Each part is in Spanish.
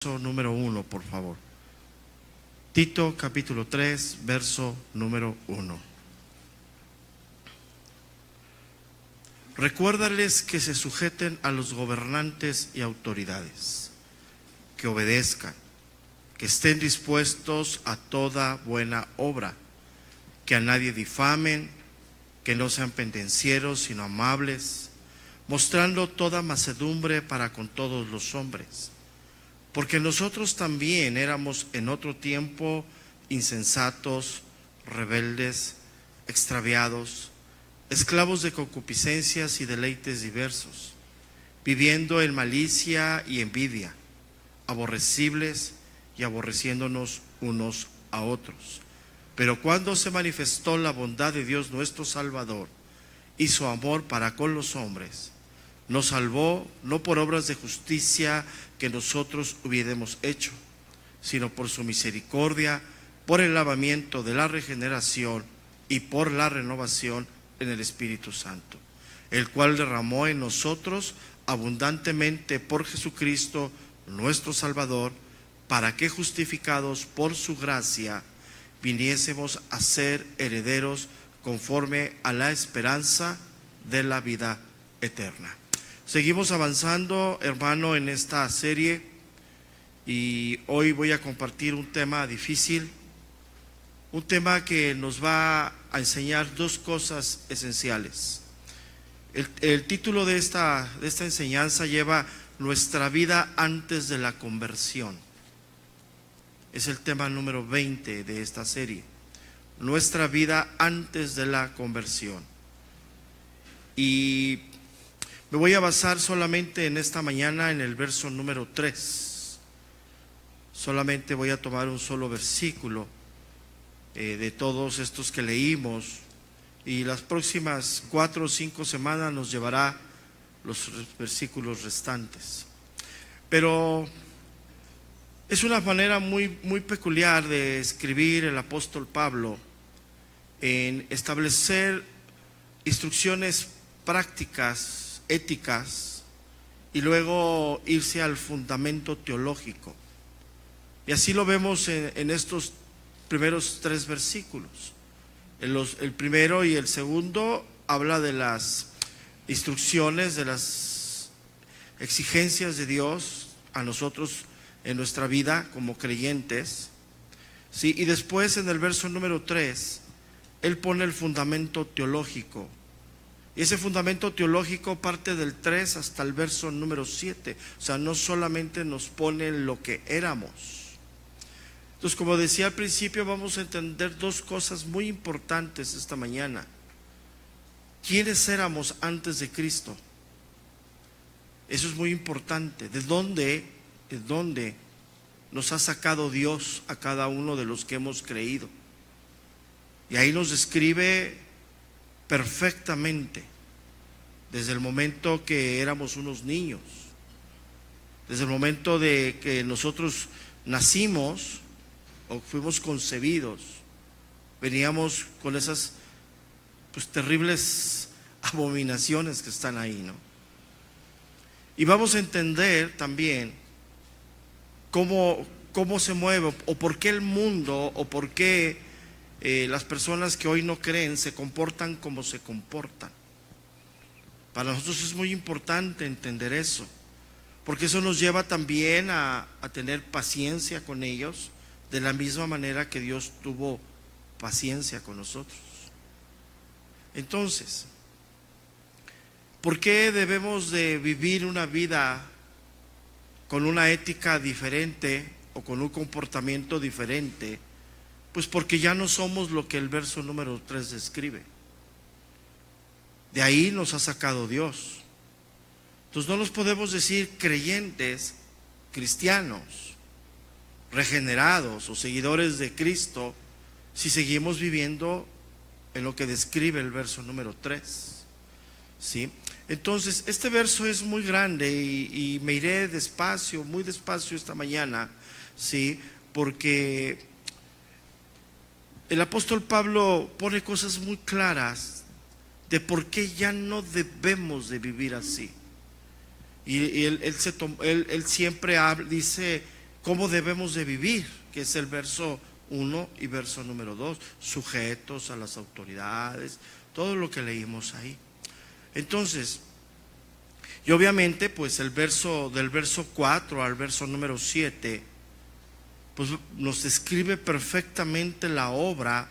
Número 1, por favor. Tito capítulo 3, verso número 1. Recuérdales que se sujeten a los gobernantes y autoridades, que obedezcan, que estén dispuestos a toda buena obra, que a nadie difamen, que no sean pendencieros, sino amables, mostrando toda mansedumbre para con todos los hombres. Porque nosotros también éramos en otro tiempo insensatos, rebeldes, extraviados, esclavos de concupiscencias y deleites diversos, viviendo en malicia y envidia, aborrecibles y aborreciéndonos unos a otros. Pero cuando se manifestó la bondad de Dios nuestro Salvador y su amor para con los hombres, nos salvó no por obras de justicia que nosotros hubiéramos hecho, sino por su misericordia, por el lavamiento de la regeneración y por la renovación en el Espíritu Santo, el cual derramó en nosotros abundantemente por Jesucristo nuestro Salvador, para que justificados por su gracia viniésemos a ser herederos conforme a la esperanza de la vida eterna. Seguimos avanzando, hermano, en esta serie, y hoy voy a compartir un tema difícil, un tema que nos va a enseñar dos cosas esenciales. El título de esta enseñanza lleva Nuestra vida antes de la conversión. Es el tema número 20 de esta serie. Nuestra vida antes de la conversión. Y me voy a basar solamente en esta mañana en el verso número 3. Solamente voy a tomar un solo versículo de todos estos que leímos, y las próximas 4 o 5 semanas nos llevará los versículos restantes. Pero es una manera muy peculiar de escribir el apóstol Pablo en establecer instrucciones prácticas, éticas, y luego irse al fundamento teológico. Y así lo vemos en estos primeros 3 versículos. El primero y el segundo habla de las instrucciones, de las exigencias de Dios a nosotros en nuestra vida como creyentes, ¿sí? Y después en el verso número 3, él pone el fundamento teológico. Y ese fundamento teológico parte del 3 hasta el verso número 7. O sea, no solamente nos pone lo que éramos. Entonces, como decía al principio, vamos a entender dos cosas muy importantes esta mañana. ¿Quiénes éramos antes de Cristo? Eso es muy importante. ¿De dónde nos ha sacado Dios a cada uno de los que hemos creído? Y ahí nos describe perfectamente, desde el momento que éramos unos niños, desde el momento de que nosotros nacimos o fuimos concebidos, veníamos con esas terribles abominaciones que están ahí, ¿no? Y vamos a entender también cómo se mueve, o por qué el mundo, o por qué las personas que hoy no creen se comportan como se comportan. Para nosotros es muy importante entender eso, porque eso nos lleva también a tener paciencia con ellos, de la misma manera que Dios tuvo paciencia con nosotros. Entonces, ¿por qué debemos de vivir una vida con una ética diferente o con un comportamiento diferente? Pues porque ya no somos lo que el verso número 3 describe. De ahí nos ha sacado Dios. Entonces no nos podemos decir creyentes, cristianos, regenerados o seguidores de Cristo si seguimos viviendo en lo que describe el verso número 3. ¿Sí? Entonces este verso es muy grande y me iré despacio, muy despacio esta mañana, ¿sí? Porque el apóstol Pablo pone cosas muy claras de por qué ya no debemos de vivir así. Y él siempre dice cómo debemos de vivir, que es el verso 1 y verso número 2, sujetos a las autoridades, todo lo que leímos ahí. Entonces, y obviamente pues del verso 4 al verso número 7, pues nos describe perfectamente la obra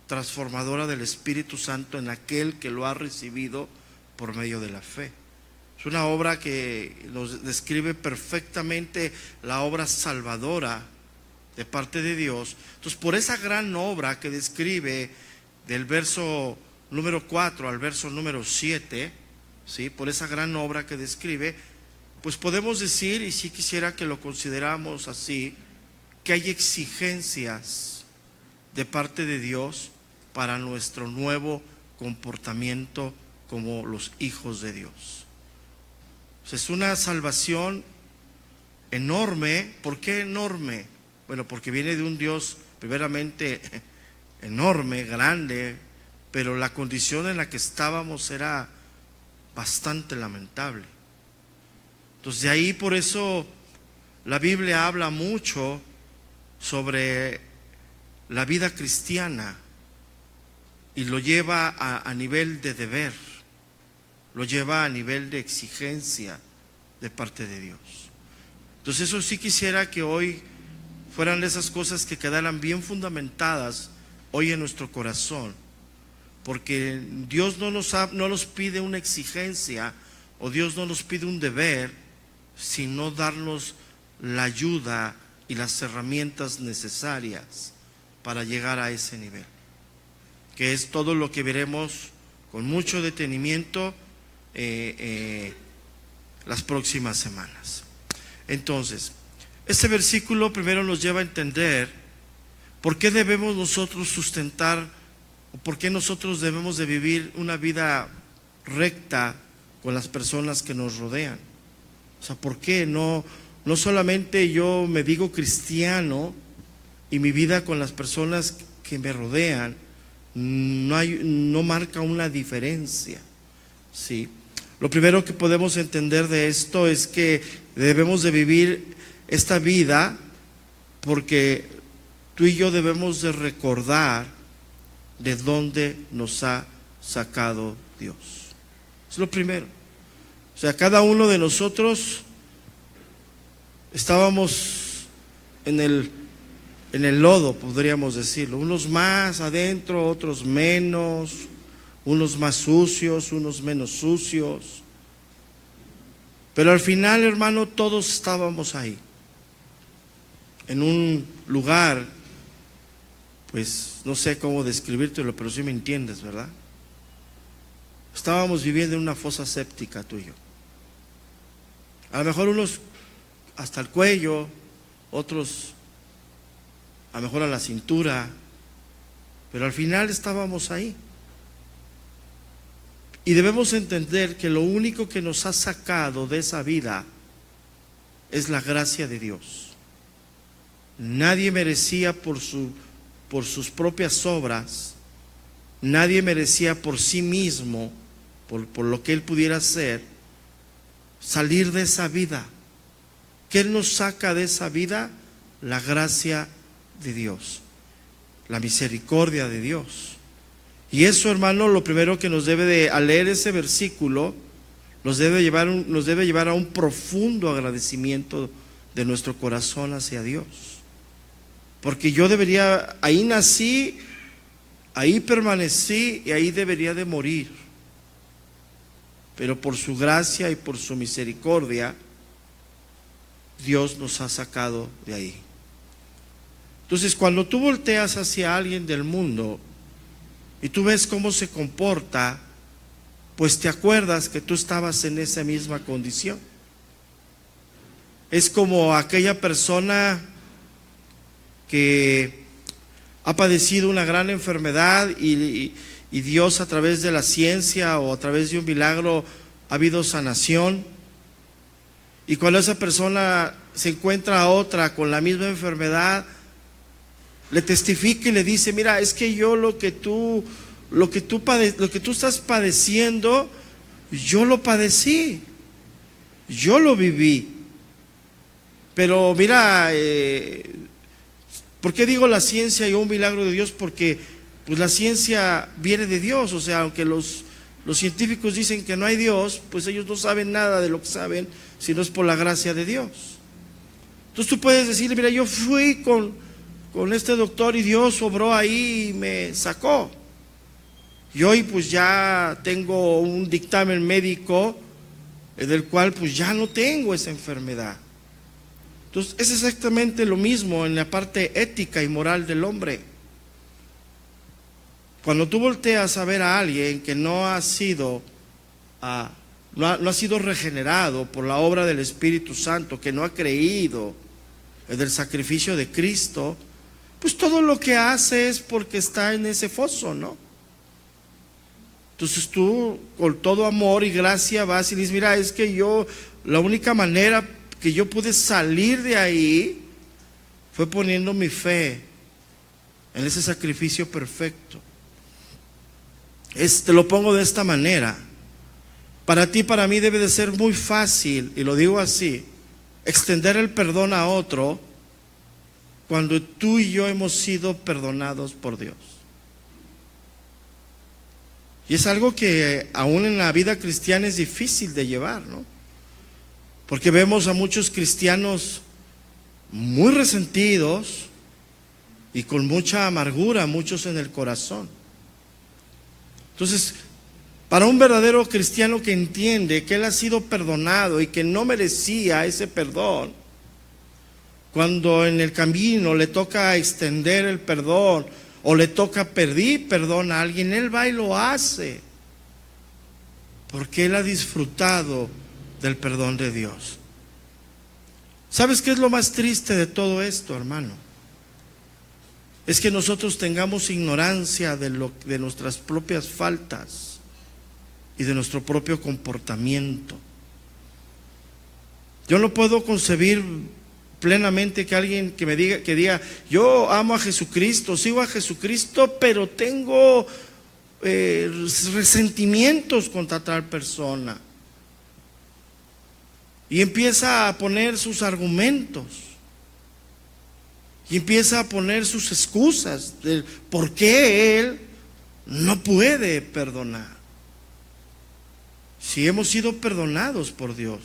transformadora del Espíritu Santo en aquel que lo ha recibido por medio de la fe. Es una obra que nos describe perfectamente la obra salvadora de parte de Dios. Entonces, por esa gran obra que describe del verso número 4 al verso número 7, ¿sí? Por esa gran obra que describe, pues podemos decir, y si quisiera que lo consideramos así, que hay exigencias de parte de Dios para nuestro nuevo comportamiento como los hijos de Dios. Es una salvación enorme. ¿Por qué enorme? Bueno, porque viene de un Dios primeramente enorme, grande, pero la condición en la que estábamos era bastante lamentable. Entonces, de ahí por eso la Biblia habla mucho sobre la vida cristiana y lo lleva a nivel de deber, lo lleva a nivel de exigencia de parte de Dios. Entonces, eso sí quisiera que hoy fueran esas cosas que quedaran bien fundamentadas hoy en nuestro corazón, porque Dios no nos pide una exigencia, o Dios no nos pide un deber, sino darnos la ayuda y las herramientas necesarias para llegar a ese nivel, que es todo lo que veremos con mucho detenimiento las próximas semanas. Entonces, este versículo primero nos lleva a entender por qué debemos nosotros sustentar, o por qué nosotros debemos de vivir una vida recta con las personas que nos rodean. O sea, ¿por qué no solamente yo me digo cristiano y mi vida con las personas que me rodean no marca una diferencia? ¿Sí? Lo primero que podemos entender de esto es que debemos de vivir esta vida porque tú y yo debemos de recordar de dónde nos ha sacado Dios. Es lo primero. O sea, cada uno de nosotros estábamos en el lodo, podríamos decirlo. Unos más adentro, otros menos, unos más sucios, unos menos sucios. Pero al final, hermano, todos estábamos ahí, en un lugar, pues no sé cómo describírtelo, pero sí me entiendes, ¿verdad? Estábamos viviendo en una fosa séptica, tú y yo. A lo mejor unos hasta el cuello, otros a lo mejor a la cintura, pero al final estábamos ahí. Y debemos entender que lo único que nos ha sacado de esa vida es la gracia de Dios. Nadie merecía por sus propias obras, nadie merecía por sí mismo, por lo que él pudiera hacer, salir de esa vida. ¿Qué nos saca de esa vida? La gracia de Dios, la misericordia de Dios. Y eso, hermano, lo primero que nos debe de, al leer ese versículo, nos debe llevar a un profundo agradecimiento de nuestro corazón hacia Dios. Porque yo ahí nací, ahí permanecí y ahí debería de morir. Pero por su gracia y por su misericordia, Dios nos ha sacado de ahí. Entonces, cuando tú volteas hacia alguien del mundo y tú ves cómo se comporta, pues te acuerdas que tú estabas en esa misma condición. Es como aquella persona que ha padecido una gran enfermedad y Dios, a través de la ciencia o a través de un milagro, ha habido sanación. Y cuando esa persona se encuentra a otra con la misma enfermedad, le testifica y le dice: mira, es que yo lo que tú estás padeciendo, yo lo padecí, yo lo viví. Pero mira, ¿por qué digo la ciencia y un milagro de Dios? Porque pues la ciencia viene de Dios. O sea, aunque los científicos dicen que no hay Dios, pues ellos no saben nada de lo que saben, si no es por la gracia de Dios. Entonces tú puedes decir, mira, yo fui con este doctor y Dios obró ahí y me sacó. Y hoy pues ya tengo un dictamen médico del cual pues ya no tengo esa enfermedad. Entonces es exactamente lo mismo en la parte ética y moral del hombre. Cuando tú volteas a ver a alguien que no ha sido regenerado por la obra del Espíritu Santo, que no ha creído en el sacrificio de Cristo, pues todo lo que hace es porque está en ese foso, ¿no? Entonces tú con todo amor y gracia vas y dices, mira, es que la única manera que yo pude salir de ahí fue poniendo mi fe en ese sacrificio perfecto. Te lo pongo de esta manera. Para ti, para mí debe de ser muy fácil, y lo digo así, extender el perdón a otro cuando tú y yo hemos sido perdonados por Dios. Y es algo que aún en la vida cristiana es difícil de llevar, ¿no? Porque vemos a muchos cristianos muy resentidos y con mucha amargura, muchos en el corazón. Entonces, para un verdadero cristiano que entiende que él ha sido perdonado y que no merecía ese perdón, cuando en el camino le toca extender el perdón o le toca pedir perdón a alguien, él va y lo hace, porque él ha disfrutado del perdón de Dios. ¿Sabes qué es lo más triste de todo esto, hermano? Es que nosotros tengamos ignorancia de nuestras propias faltas y de nuestro propio comportamiento. Yo no puedo concebir plenamente que alguien que diga, yo amo a Jesucristo, sigo a Jesucristo, pero tengo resentimientos contra tal persona. Y empieza a poner sus argumentos. Y empieza a poner sus excusas de por qué él no puede perdonar. Si hemos sido perdonados por Dios.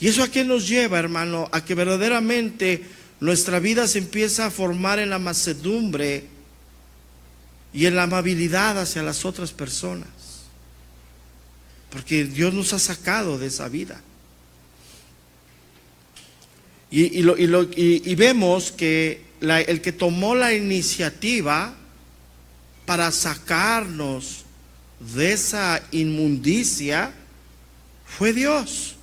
¿Y eso a qué nos lleva, hermano? A que verdaderamente nuestra vida se empieza a formar en la mansedumbre y en la amabilidad hacia las otras personas. Porque Dios nos ha sacado de esa vida. Y vemos que el que tomó la iniciativa para sacarnos de esa inmundicia fue Dios.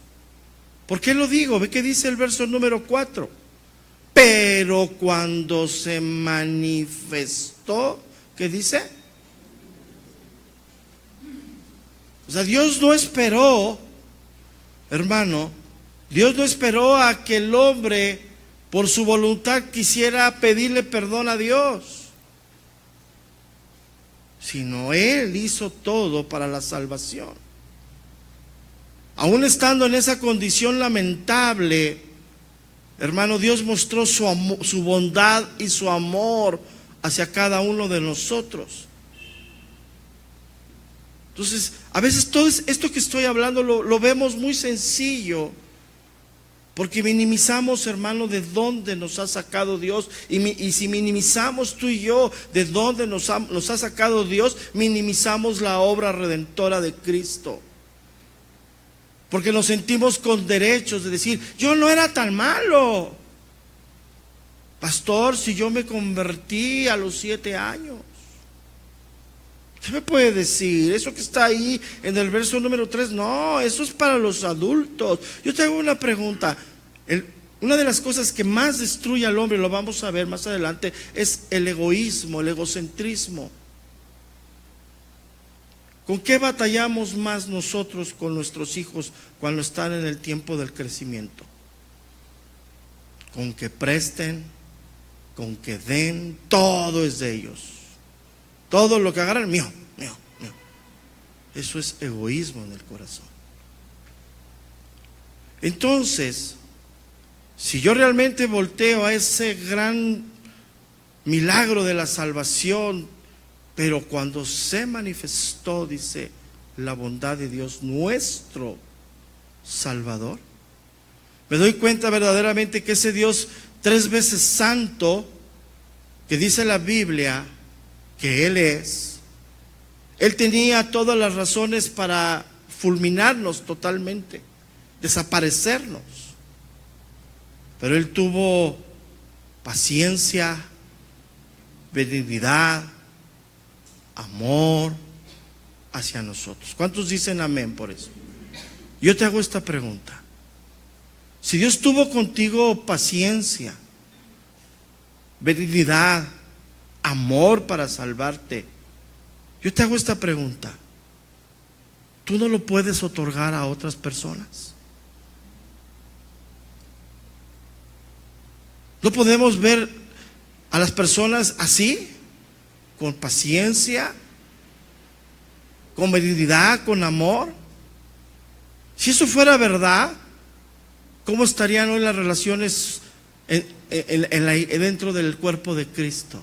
¿Por qué lo digo? Ve que dice el verso número 4. Pero cuando se manifestó, ¿qué dice? O sea, Dios no esperó, hermano, Dios no esperó a que el hombre por su voluntad quisiera pedirle perdón a Dios, sino Él hizo todo para la salvación. Aún estando en esa condición lamentable, hermano, Dios mostró su bondad y su amor hacia cada uno de nosotros. Entonces, a veces todo esto que estoy hablando lo vemos muy sencillo, porque minimizamos, hermano, de dónde nos ha sacado Dios. Y si minimizamos tú y yo de dónde nos ha sacado Dios, minimizamos la obra redentora de Cristo. Porque nos sentimos con derechos de decir, yo no era tan malo. Pastor, si yo me convertí a los 7 años. ¿Qué me puede decir? Eso que está ahí en el verso número 3, no, eso es para los adultos. Yo te hago una pregunta. Una de las cosas que más destruye al hombre, lo vamos a ver más adelante, es el egoísmo, el egocentrismo. ¿Con qué batallamos más nosotros con nuestros hijos cuando están en el tiempo del crecimiento? Con que presten, con que den, todo es de ellos. Todo lo que agarran, mío. Eso es egoísmo en el corazón. Entonces, Si yo realmente volteo a ese gran milagro de la salvación, pero cuando se manifestó, dice, la bondad de Dios, nuestro Salvador, me doy cuenta verdaderamente que ese Dios 3 veces santo, que dice la Biblia que Él es, Él tenía todas las razones para fulminarnos totalmente, desaparecernos. Pero Él tuvo paciencia, benignidad, amor hacia nosotros. ¿Cuántos dicen amén por eso? Yo te hago esta pregunta. Si Dios tuvo contigo paciencia, benignidad, amor para salvarte, yo te hago esta pregunta. ¿Tú no lo puedes otorgar a otras personas? ¿No podemos ver a las personas así? Con paciencia, con benignidad, con amor. Si eso fuera verdad, ¿cómo estarían hoy las relaciones dentro del cuerpo de Cristo?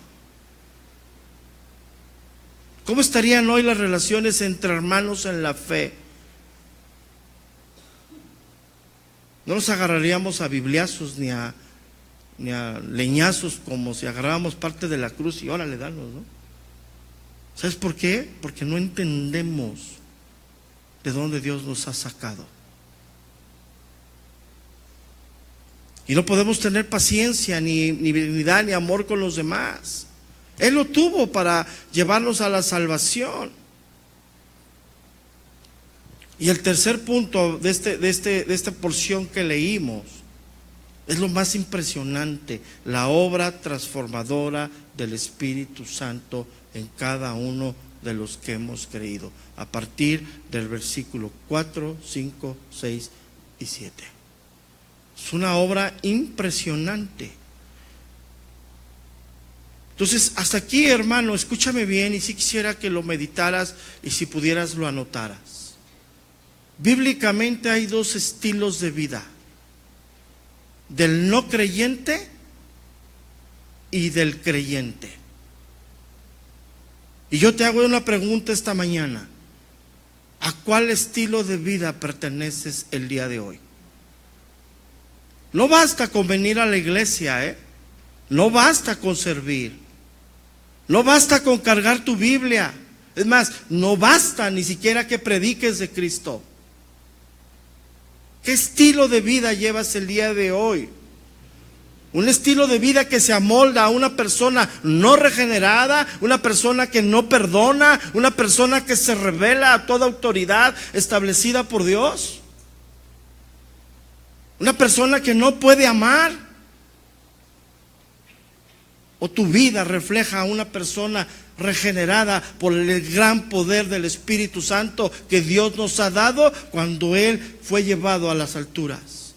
¿Cómo estarían hoy las relaciones entre hermanos en la fe? No nos agarraríamos a bibliazos ni a leñazos como si agarráramos parte de la cruz y órale, danos, ¿no? ¿Sabes por qué? Porque no entendemos de dónde Dios nos ha sacado. Y no podemos tener paciencia, ni benignidad, ni amor con los demás. Él lo tuvo para llevarnos a la salvación. Y el tercer punto de esta porción que leímos es lo más impresionante: la obra transformadora del Espíritu Santo en cada uno de los que hemos creído, a partir del versículo 4, 5, 6 y 7. Es una obra impresionante. Entonces, hasta aquí, hermano, escúchame bien, y si quisiera que lo meditaras y si pudieras lo anotaras. Bíblicamente hay 2 estilos de vida: del no creyente y del creyente. Y yo te hago una pregunta esta mañana: ¿a cuál estilo de vida perteneces el día de hoy? No basta con venir a la iglesia, no basta con servir, no basta con cargar tu Biblia, es más, no basta ni siquiera que prediques de Cristo. ¿Qué estilo de vida llevas el día de hoy? Un estilo de vida que se amolda a una persona no regenerada, una persona que no perdona, una persona que se revela a toda autoridad establecida por Dios, una persona que no puede amar. ¿O tu vida refleja a una persona regenerada por el gran poder del Espíritu Santo que Dios nos ha dado cuando Él fue llevado a las alturas?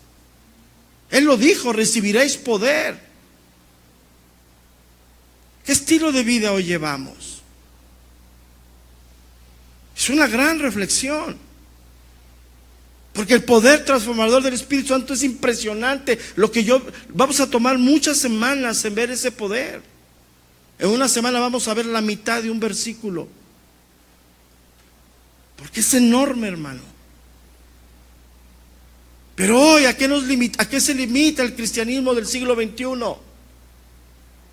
Él lo dijo: recibiréis poder. ¿Qué estilo de vida hoy llevamos? Es una gran reflexión, porque el poder transformador del Espíritu Santo es impresionante. Vamos a tomar muchas semanas en ver ese poder. En una semana vamos a ver la mitad de un versículo, porque es enorme, hermano. Pero hoy, ¿a qué se limita el cristianismo del siglo XXI?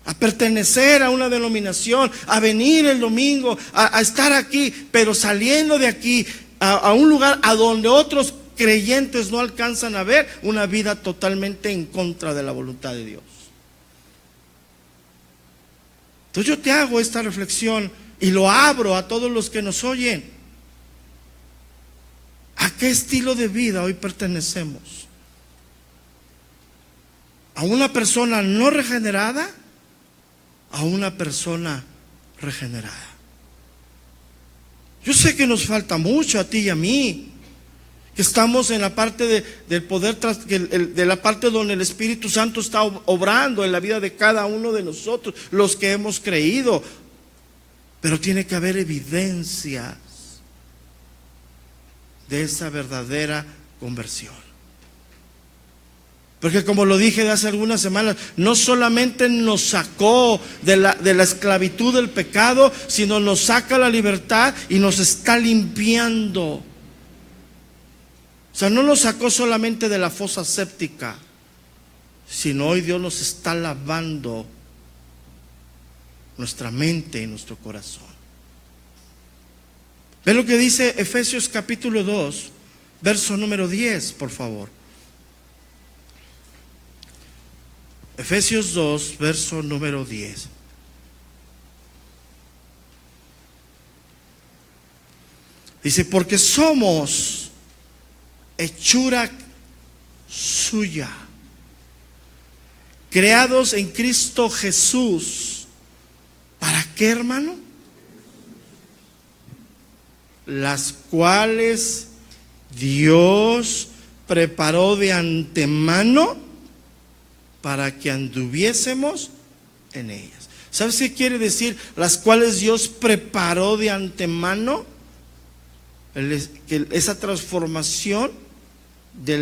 A pertenecer a una denominación, a venir el domingo, a estar aquí, pero saliendo de aquí a un lugar a donde otros creyentes no alcanzan a ver una vida totalmente en contra de la voluntad de Dios. Entonces yo te hago esta reflexión y lo abro a todos los que nos oyen. ¿A qué estilo de vida hoy pertenecemos? ¿A una persona no regenerada? ¿A una persona regenerada? Yo sé que nos falta mucho a ti y a mí, que estamos en la parte del poder, de la parte donde el Espíritu Santo está obrando en la vida de cada uno de nosotros, los que hemos creído. Pero tiene que haber evidencias de esa verdadera conversión. Porque como lo dije de hace algunas semanas, no solamente nos sacó de la esclavitud del pecado, sino nos saca la libertad y nos está limpiando. O sea, no nos sacó solamente de la fosa séptica, sino hoy Dios nos está lavando nuestra mente y nuestro corazón. Ve lo que dice Efesios capítulo 2, verso número 10, por favor. Efesios 2, verso número 10. Dice, porque somos hechura suya, creados en Cristo Jesús. ¿Para qué, hermano? Las cuales Dios preparó de antemano para que anduviésemos en ellas. ¿Sabes qué quiere decir? Las cuales Dios preparó de antemano. Esa transformación de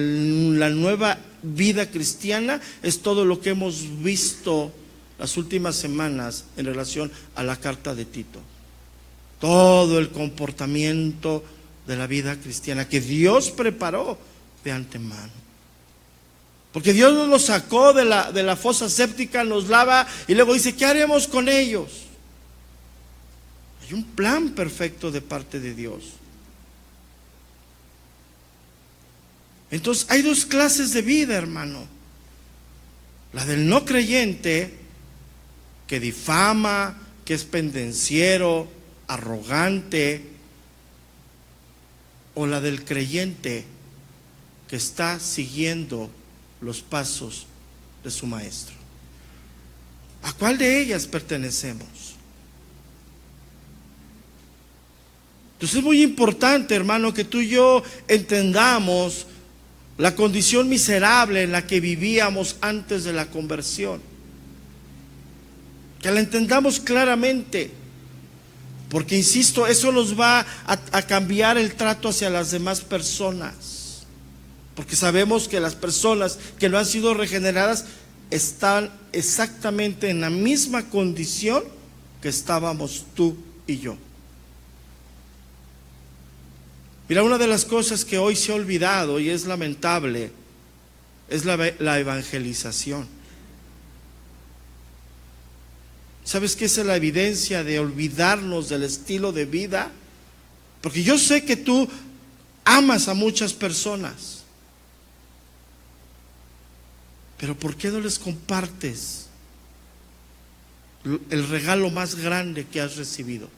la nueva vida cristiana es todo lo que hemos visto las últimas semanas en relación a la carta de Tito. Todo el comportamiento de la vida cristiana que Dios preparó de antemano. Porque Dios nos los sacó de la fosa séptica, nos lava y luego dice, ¿qué haremos con ellos? Hay un plan perfecto de parte de Dios. Entonces hay dos clases de vida, hermano. La del no creyente, que difama, que es pendenciero, arrogante, o la del creyente, que está siguiendo los pasos de su maestro. ¿A cuál de ellas pertenecemos? Entonces es muy importante, hermano, que tú y yo entendamos la condición miserable en la que vivíamos antes de la conversión. Que la entendamos claramente, porque insisto, eso nos va a cambiar el trato hacia las demás personas. Porque sabemos que las personas que no han sido regeneradas están exactamente en la misma condición que estábamos tú y yo. Mira, una de las cosas que hoy se ha olvidado y es lamentable es la evangelización. ¿Sabes qué es la evidencia de olvidarnos del estilo de vida? Porque yo sé que tú amas a muchas personas, pero ¿por qué no les compartes el regalo más grande que has recibido?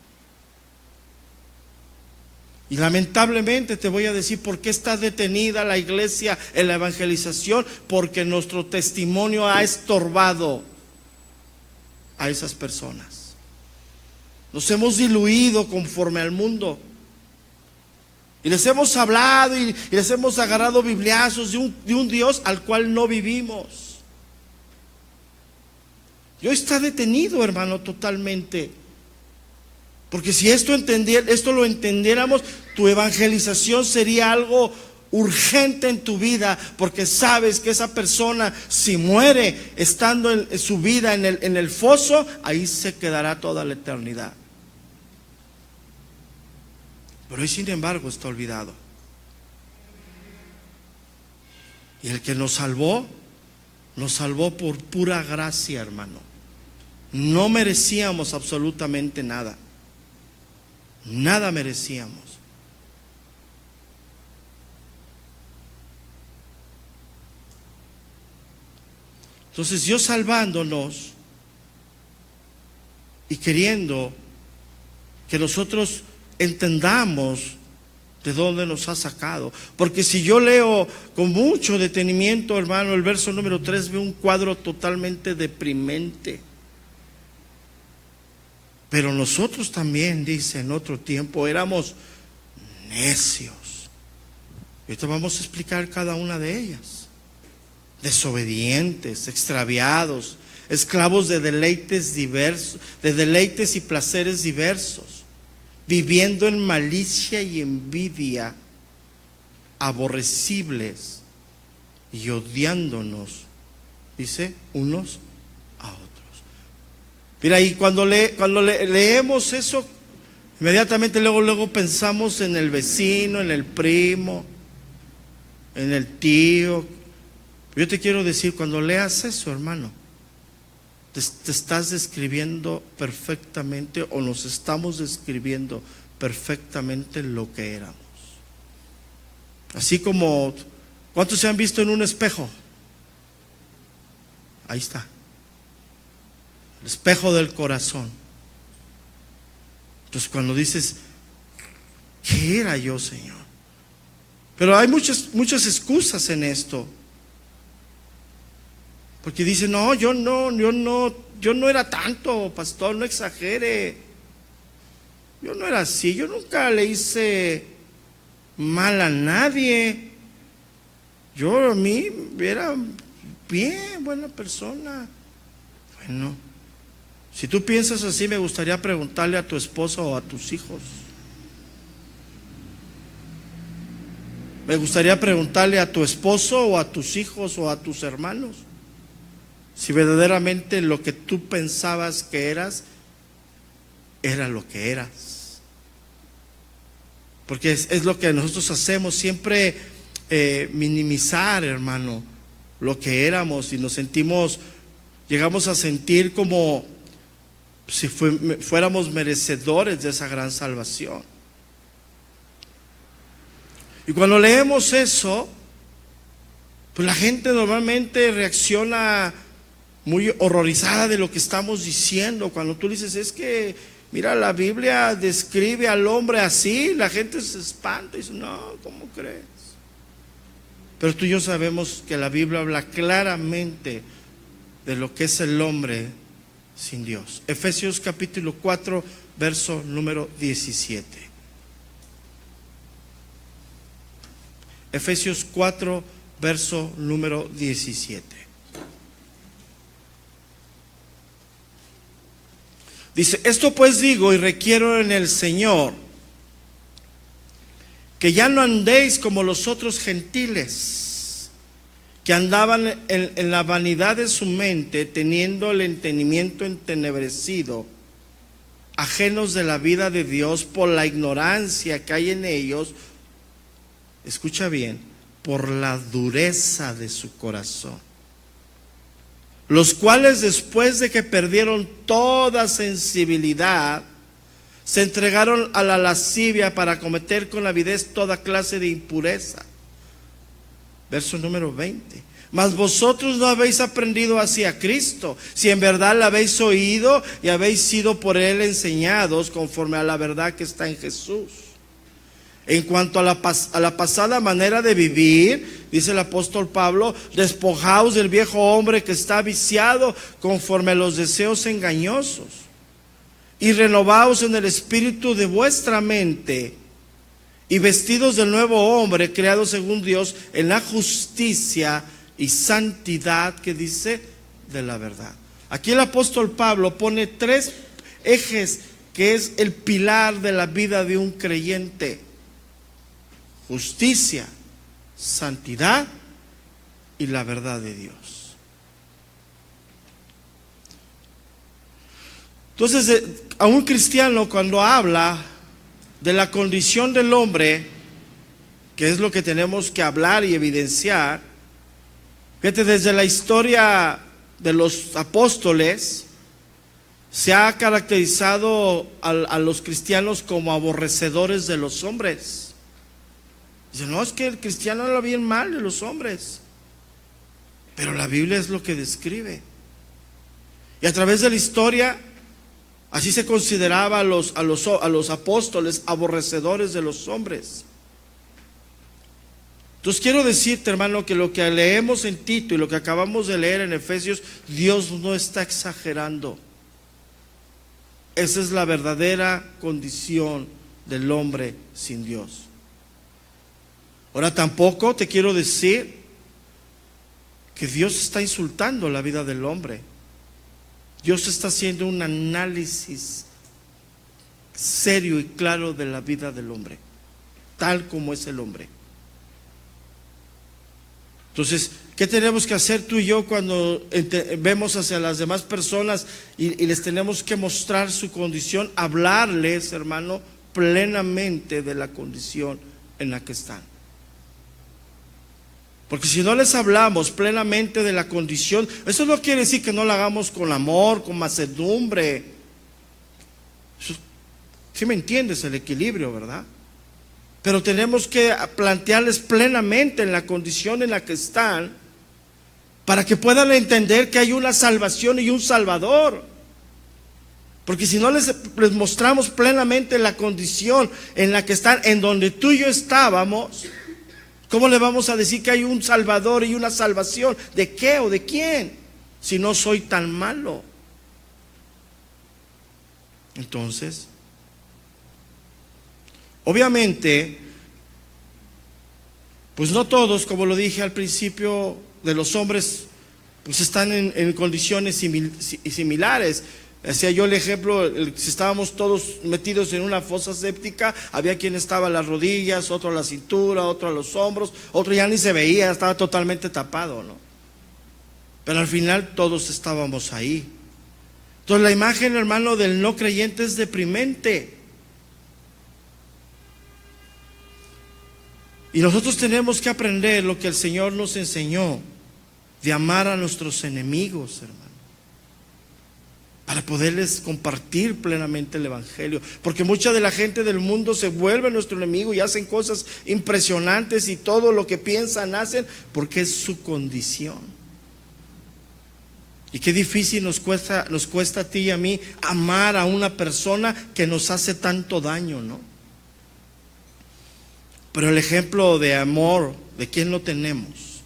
Y lamentablemente te voy a decir por qué está detenida la iglesia en la evangelización, porque nuestro testimonio ha estorbado a esas personas. Nos hemos diluido conforme al mundo. Y les hemos hablado y les hemos agarrado bibliazos de un Dios al cual no vivimos. Y hoy está detenido, hermano, totalmente. Porque si esto lo entendiéramos, tu evangelización sería algo urgente en tu vida, porque sabes que esa persona, si muere estando en su vida en el foso, ahí se quedará toda la eternidad. Pero hoy, sin embargo, está olvidado. Y el que nos salvó por pura gracia, hermano. No merecíamos absolutamente nada. Nada merecíamos. Entonces Dios salvándonos y queriendo que nosotros entendamos de dónde nos ha sacado. Porque si yo leo con mucho detenimiento, hermano, el verso número 3, veo un cuadro totalmente deprimente. Pero nosotros también, dice, en otro tiempo éramos necios. Ahorita vamos a explicar cada una de ellas. Desobedientes, extraviados, esclavos de deleites diversos, de deleites y placeres diversos, viviendo en malicia y envidia, aborrecibles, y odiándonos, dice, unos a otros. Mira, y cuando leemos eso, inmediatamente luego pensamos en el vecino, en el primo, en el tío. Yo te quiero decir, cuando leas eso, hermano, te estás describiendo perfectamente, o nos estamos describiendo perfectamente lo que éramos. Así como, ¿cuántos se han visto en un espejo? Ahí está, el espejo del corazón. Entonces cuando dices, ¿qué era yo, Señor? Pero hay muchas excusas en esto. Porque dicen, no, yo no era tanto, pastor, no exagere. Yo no era así, yo nunca le hice mal a nadie. Yo a mí era bien, buena persona. Bueno, si tú piensas así, me gustaría preguntarle a tu esposa o a tus hijos. Me gustaría preguntarle a tu esposo o a tus hijos o a tus hermanos si verdaderamente lo que tú pensabas que eras era lo que eras. Porque es lo que nosotros hacemos, siempre minimizar, hermano, lo que éramos, y nos sentimos, llegamos a sentir como si fuéramos merecedores de esa gran salvación. Y cuando leemos eso, pues la gente normalmente reacciona muy horrorizada de lo que estamos diciendo. Cuando tú dices, es que, mira, la Biblia describe al hombre así, la gente se espanta y dice, no, ¿cómo crees? Pero tú y yo sabemos que la Biblia habla claramente de lo que es el hombre sin Dios. Efesios capítulo 4, verso número 17. Efesios 4, verso número 17. Dice, esto pues digo y requiero en el Señor, que ya no andéis como los otros gentiles, que andaban en la vanidad de su mente, teniendo el entendimiento entenebrecido, ajenos de la vida de Dios por la ignorancia que hay en ellos. Escucha bien, por la dureza de su corazón, los cuales después de que perdieron toda sensibilidad, se entregaron a la lascivia para cometer con avidez toda clase de impureza. Verso número 20. Mas vosotros no habéis aprendido así a Cristo, si en verdad la habéis oído y habéis sido por Él enseñados conforme a la verdad que está en Jesús. En cuanto a la pasada manera de vivir, dice el apóstol Pablo, despojaos del viejo hombre que está viciado conforme a los deseos engañosos, y renovaos en el espíritu de vuestra mente, y vestidos del nuevo hombre, creado según Dios en la justicia y santidad, que dice, de la verdad. Aquí el apóstol Pablo pone 3 ejes que es el pilar de la vida de un creyente: justicia, santidad y la verdad de Dios. Entonces, a un cristiano, cuando habla de la condición del hombre, que es lo que tenemos que hablar y evidenciar, fíjate, desde la historia de los apóstoles se ha caracterizado a los cristianos como aborrecedores de los hombres. Dice, no, es que el cristiano habla bien mal de los hombres, pero la Biblia es lo que describe. Y a través de la historia, así se consideraba a los apóstoles aborrecedores de los hombres. Entonces quiero decirte, hermano, que lo que leemos en Tito y lo que acabamos de leer en Efesios, Dios no está exagerando. Esa es la verdadera condición del hombre sin Dios. Ahora, tampoco te quiero decir que Dios está insultando la vida del hombre. Dios está haciendo un análisis serio y claro de la vida del hombre, tal como es el hombre. Entonces, ¿Qué tenemos que hacer tú y yo cuando vemos hacia las demás personas y les tenemos que mostrar su condición? Hablarles, hermano, plenamente de la condición en la que están. Porque si no les hablamos plenamente de la condición, eso no quiere decir que no lo hagamos con amor, con mansedumbre. ¿Sí me entiendes el equilibrio, verdad? Pero tenemos que plantearles plenamente en la condición en la que están, para que puedan entender que hay una salvación y un Salvador. Porque si no les mostramos plenamente la condición en la que están, en donde tú y yo estábamos, ¿cómo le vamos a decir que hay un Salvador y una salvación? ¿De qué o de quién? Si no soy tan malo. Entonces, obviamente, pues no todos, como lo dije al principio, de los hombres, pues están en condiciones similares. Hacía yo el ejemplo, si estábamos todos metidos en una fosa séptica, había quien estaba a las rodillas, otro a la cintura, otro a los hombros, otro ya ni se veía, estaba totalmente tapado, ¿no? Pero al final todos estábamos ahí. Entonces la imagen, hermano, del no creyente es deprimente. Y nosotros tenemos que aprender lo que el Señor nos enseñó, de amar a nuestros enemigos, hermano, para poderles compartir plenamente el Evangelio. Porque mucha de la gente del mundo se vuelve nuestro enemigo y hacen cosas impresionantes y todo lo que piensan hacen porque es su condición. Y qué difícil nos cuesta a ti y a mí amar a una persona que nos hace tanto daño, ¿no? Pero el ejemplo de amor, ¿de quién lo tenemos?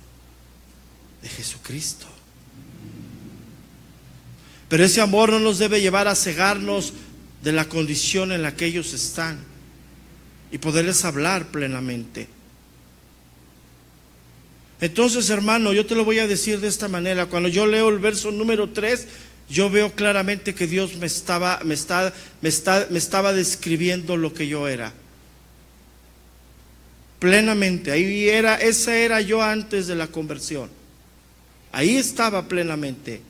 De Jesucristo. Pero ese amor no nos debe llevar a cegarnos de la condición en la que ellos están y poderles hablar plenamente. Entonces, hermano, yo te lo voy a decir de esta manera. Cuando yo leo el verso número 3, yo veo claramente que Dios me estaba describiendo lo que yo era. Plenamente, ese era yo antes de la conversión. Ahí estaba plenamente.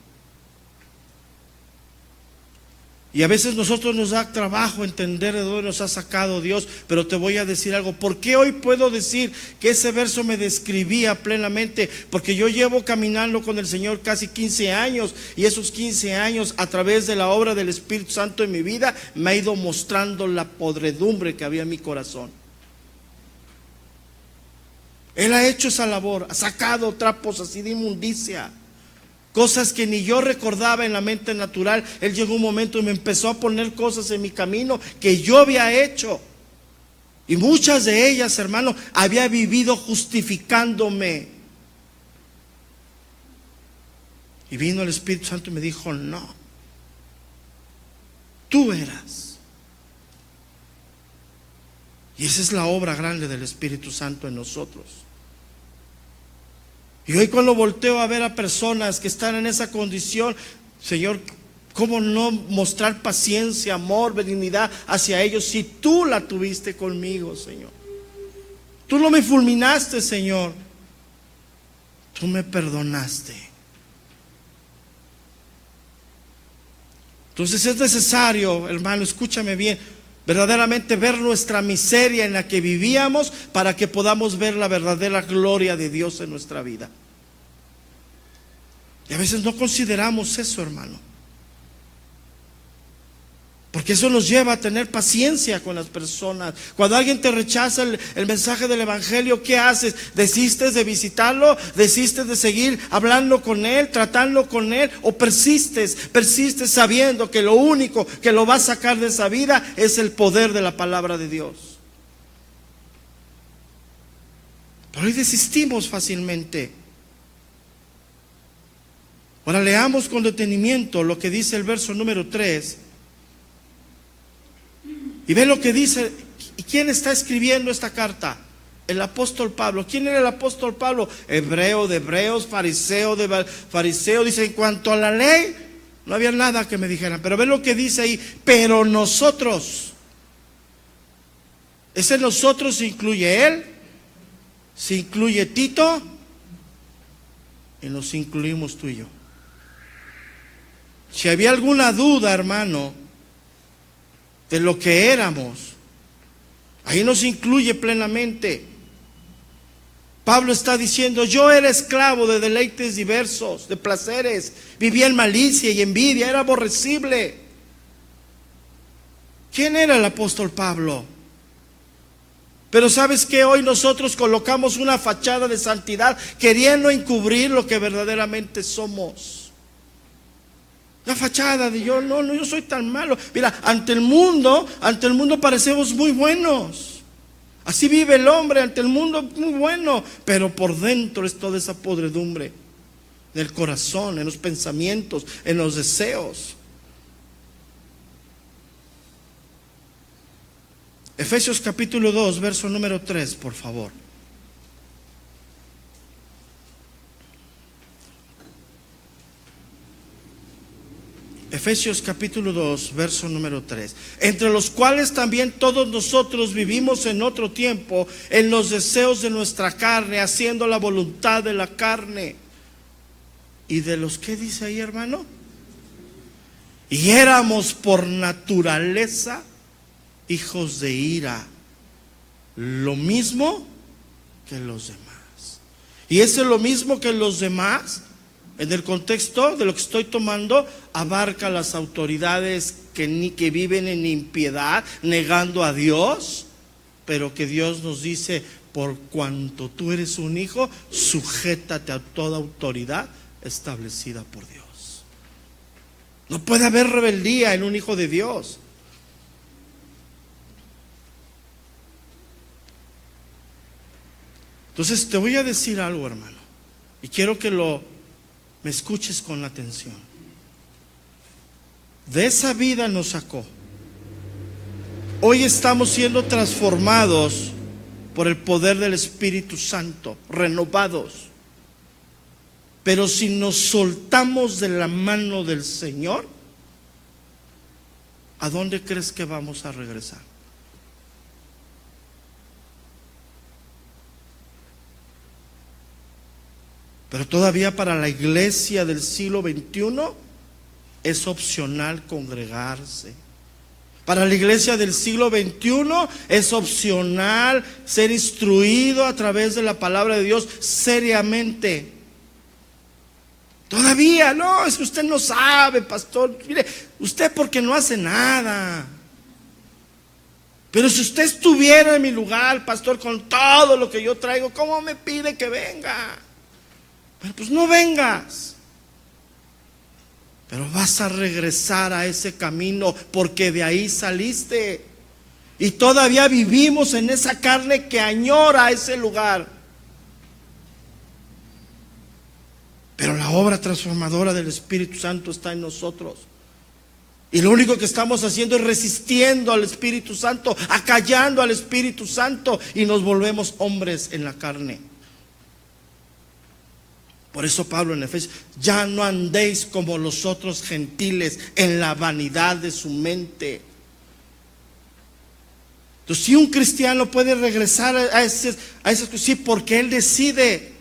Y a veces nosotros nos da trabajo entender de dónde nos ha sacado Dios, pero te voy a decir algo. ¿Por qué hoy puedo decir que ese verso me describía plenamente? Porque yo llevo caminando con el Señor casi 15 años y esos 15 años, a través de la obra del Espíritu Santo en mi vida, me ha ido mostrando la podredumbre que había en mi corazón. Él ha hecho esa labor, ha sacado trapos así de inmundicia, cosas que ni yo recordaba en la mente natural. Él llegó un momento y me empezó a poner cosas en mi camino que yo había hecho. Y muchas de ellas, hermano, había vivido justificándome. Y vino el Espíritu Santo y me dijo: no, tú eras. Y esa es la obra grande del Espíritu Santo en nosotros. Y hoy cuando volteo a ver a personas que están en esa condición, Señor, ¿cómo no mostrar paciencia, amor, benignidad hacia ellos si tú la tuviste conmigo, Señor? Tú no me fulminaste, Señor. Tú me perdonaste. Entonces es necesario, hermano, escúchame bien, verdaderamente ver nuestra miseria en la que vivíamos para que podamos ver la verdadera gloria de Dios en nuestra vida. Y a veces no consideramos eso, hermano, porque eso nos lleva a tener paciencia con las personas. Cuando alguien te rechaza el mensaje del Evangelio, ¿qué haces? ¿Desistes de visitarlo? ¿Desistes de seguir hablando con él, tratando con él? ¿O persistes sabiendo que lo único que lo va a sacar de esa vida es el poder de la palabra de Dios? Pero hoy desistimos fácilmente. Ahora leamos con detenimiento lo que dice el verso número 3. Y ve lo que dice. ¿Y quién está escribiendo esta carta? El apóstol Pablo. ¿Quién era el apóstol Pablo? Hebreo de hebreos, fariseo de fariseo. Dice: en cuanto a la ley, no había nada que me dijeran. Pero ve lo que dice ahí. Pero nosotros. Ese nosotros se incluye él, se incluye Tito y nos incluimos tú y yo. Si había alguna duda, hermano, de lo que éramos, ahí nos incluye plenamente. Pablo está diciendo: yo era esclavo de deleites diversos, de placeres, vivía en malicia y envidia, era aborrecible. ¿Quién era el apóstol Pablo? Pero ¿sabes qué? Hoy nosotros colocamos una fachada de santidad queriendo encubrir lo que verdaderamente somos. La fachada de yo soy tan malo. Mira, ante el mundo parecemos muy buenos. Así vive el hombre ante el mundo, muy bueno, pero por dentro es toda esa podredumbre en el corazón, en los pensamientos, en los deseos. Efesios capítulo 2, verso número 3, por favor. Efesios capítulo 2, verso número 3. Entre los cuales también todos nosotros vivimos en otro tiempo en los deseos de nuestra carne, haciendo la voluntad de la carne. ¿Y de los qué dice ahí, hermano? Y éramos por naturaleza hijos de ira, lo mismo que los demás. Y ese lo mismo que los demás, en el contexto de lo que estoy tomando, abarca las autoridades que viven en impiedad, negando a Dios, pero que Dios nos dice: por cuanto tú eres un hijo, sujétate a toda autoridad establecida por Dios. No puede haber rebeldía en un hijo de Dios. Entonces te voy a decir algo, hermano, y quiero que me escuches con atención. De esa vida nos sacó. Hoy estamos siendo transformados por el poder del Espíritu Santo, renovados. Pero si nos soltamos de la mano del Señor, ¿a dónde crees que vamos a regresar? Pero todavía para la iglesia del siglo XXI es opcional congregarse. Para la iglesia del siglo XXI es opcional ser instruido a través de la palabra de Dios seriamente. Todavía, no, es que usted no sabe, pastor. Mire, usted porque no hace nada. Pero si usted estuviera en mi lugar, pastor, con todo lo que yo traigo, ¿cómo me pide que venga? Pero pues no vengas. Pero vas a regresar a ese camino porque de ahí saliste. Y todavía vivimos en esa carne que añora ese lugar. Pero la obra transformadora del Espíritu Santo está en nosotros. Y lo único que estamos haciendo es resistiendo al Espíritu Santo, acallando al Espíritu Santo, y nos volvemos hombres en la carne. Por eso Pablo en Efesios: ya no andéis como los otros gentiles en la vanidad de su mente. Entonces, si un cristiano puede regresar a esas cosas, sí, porque él decide.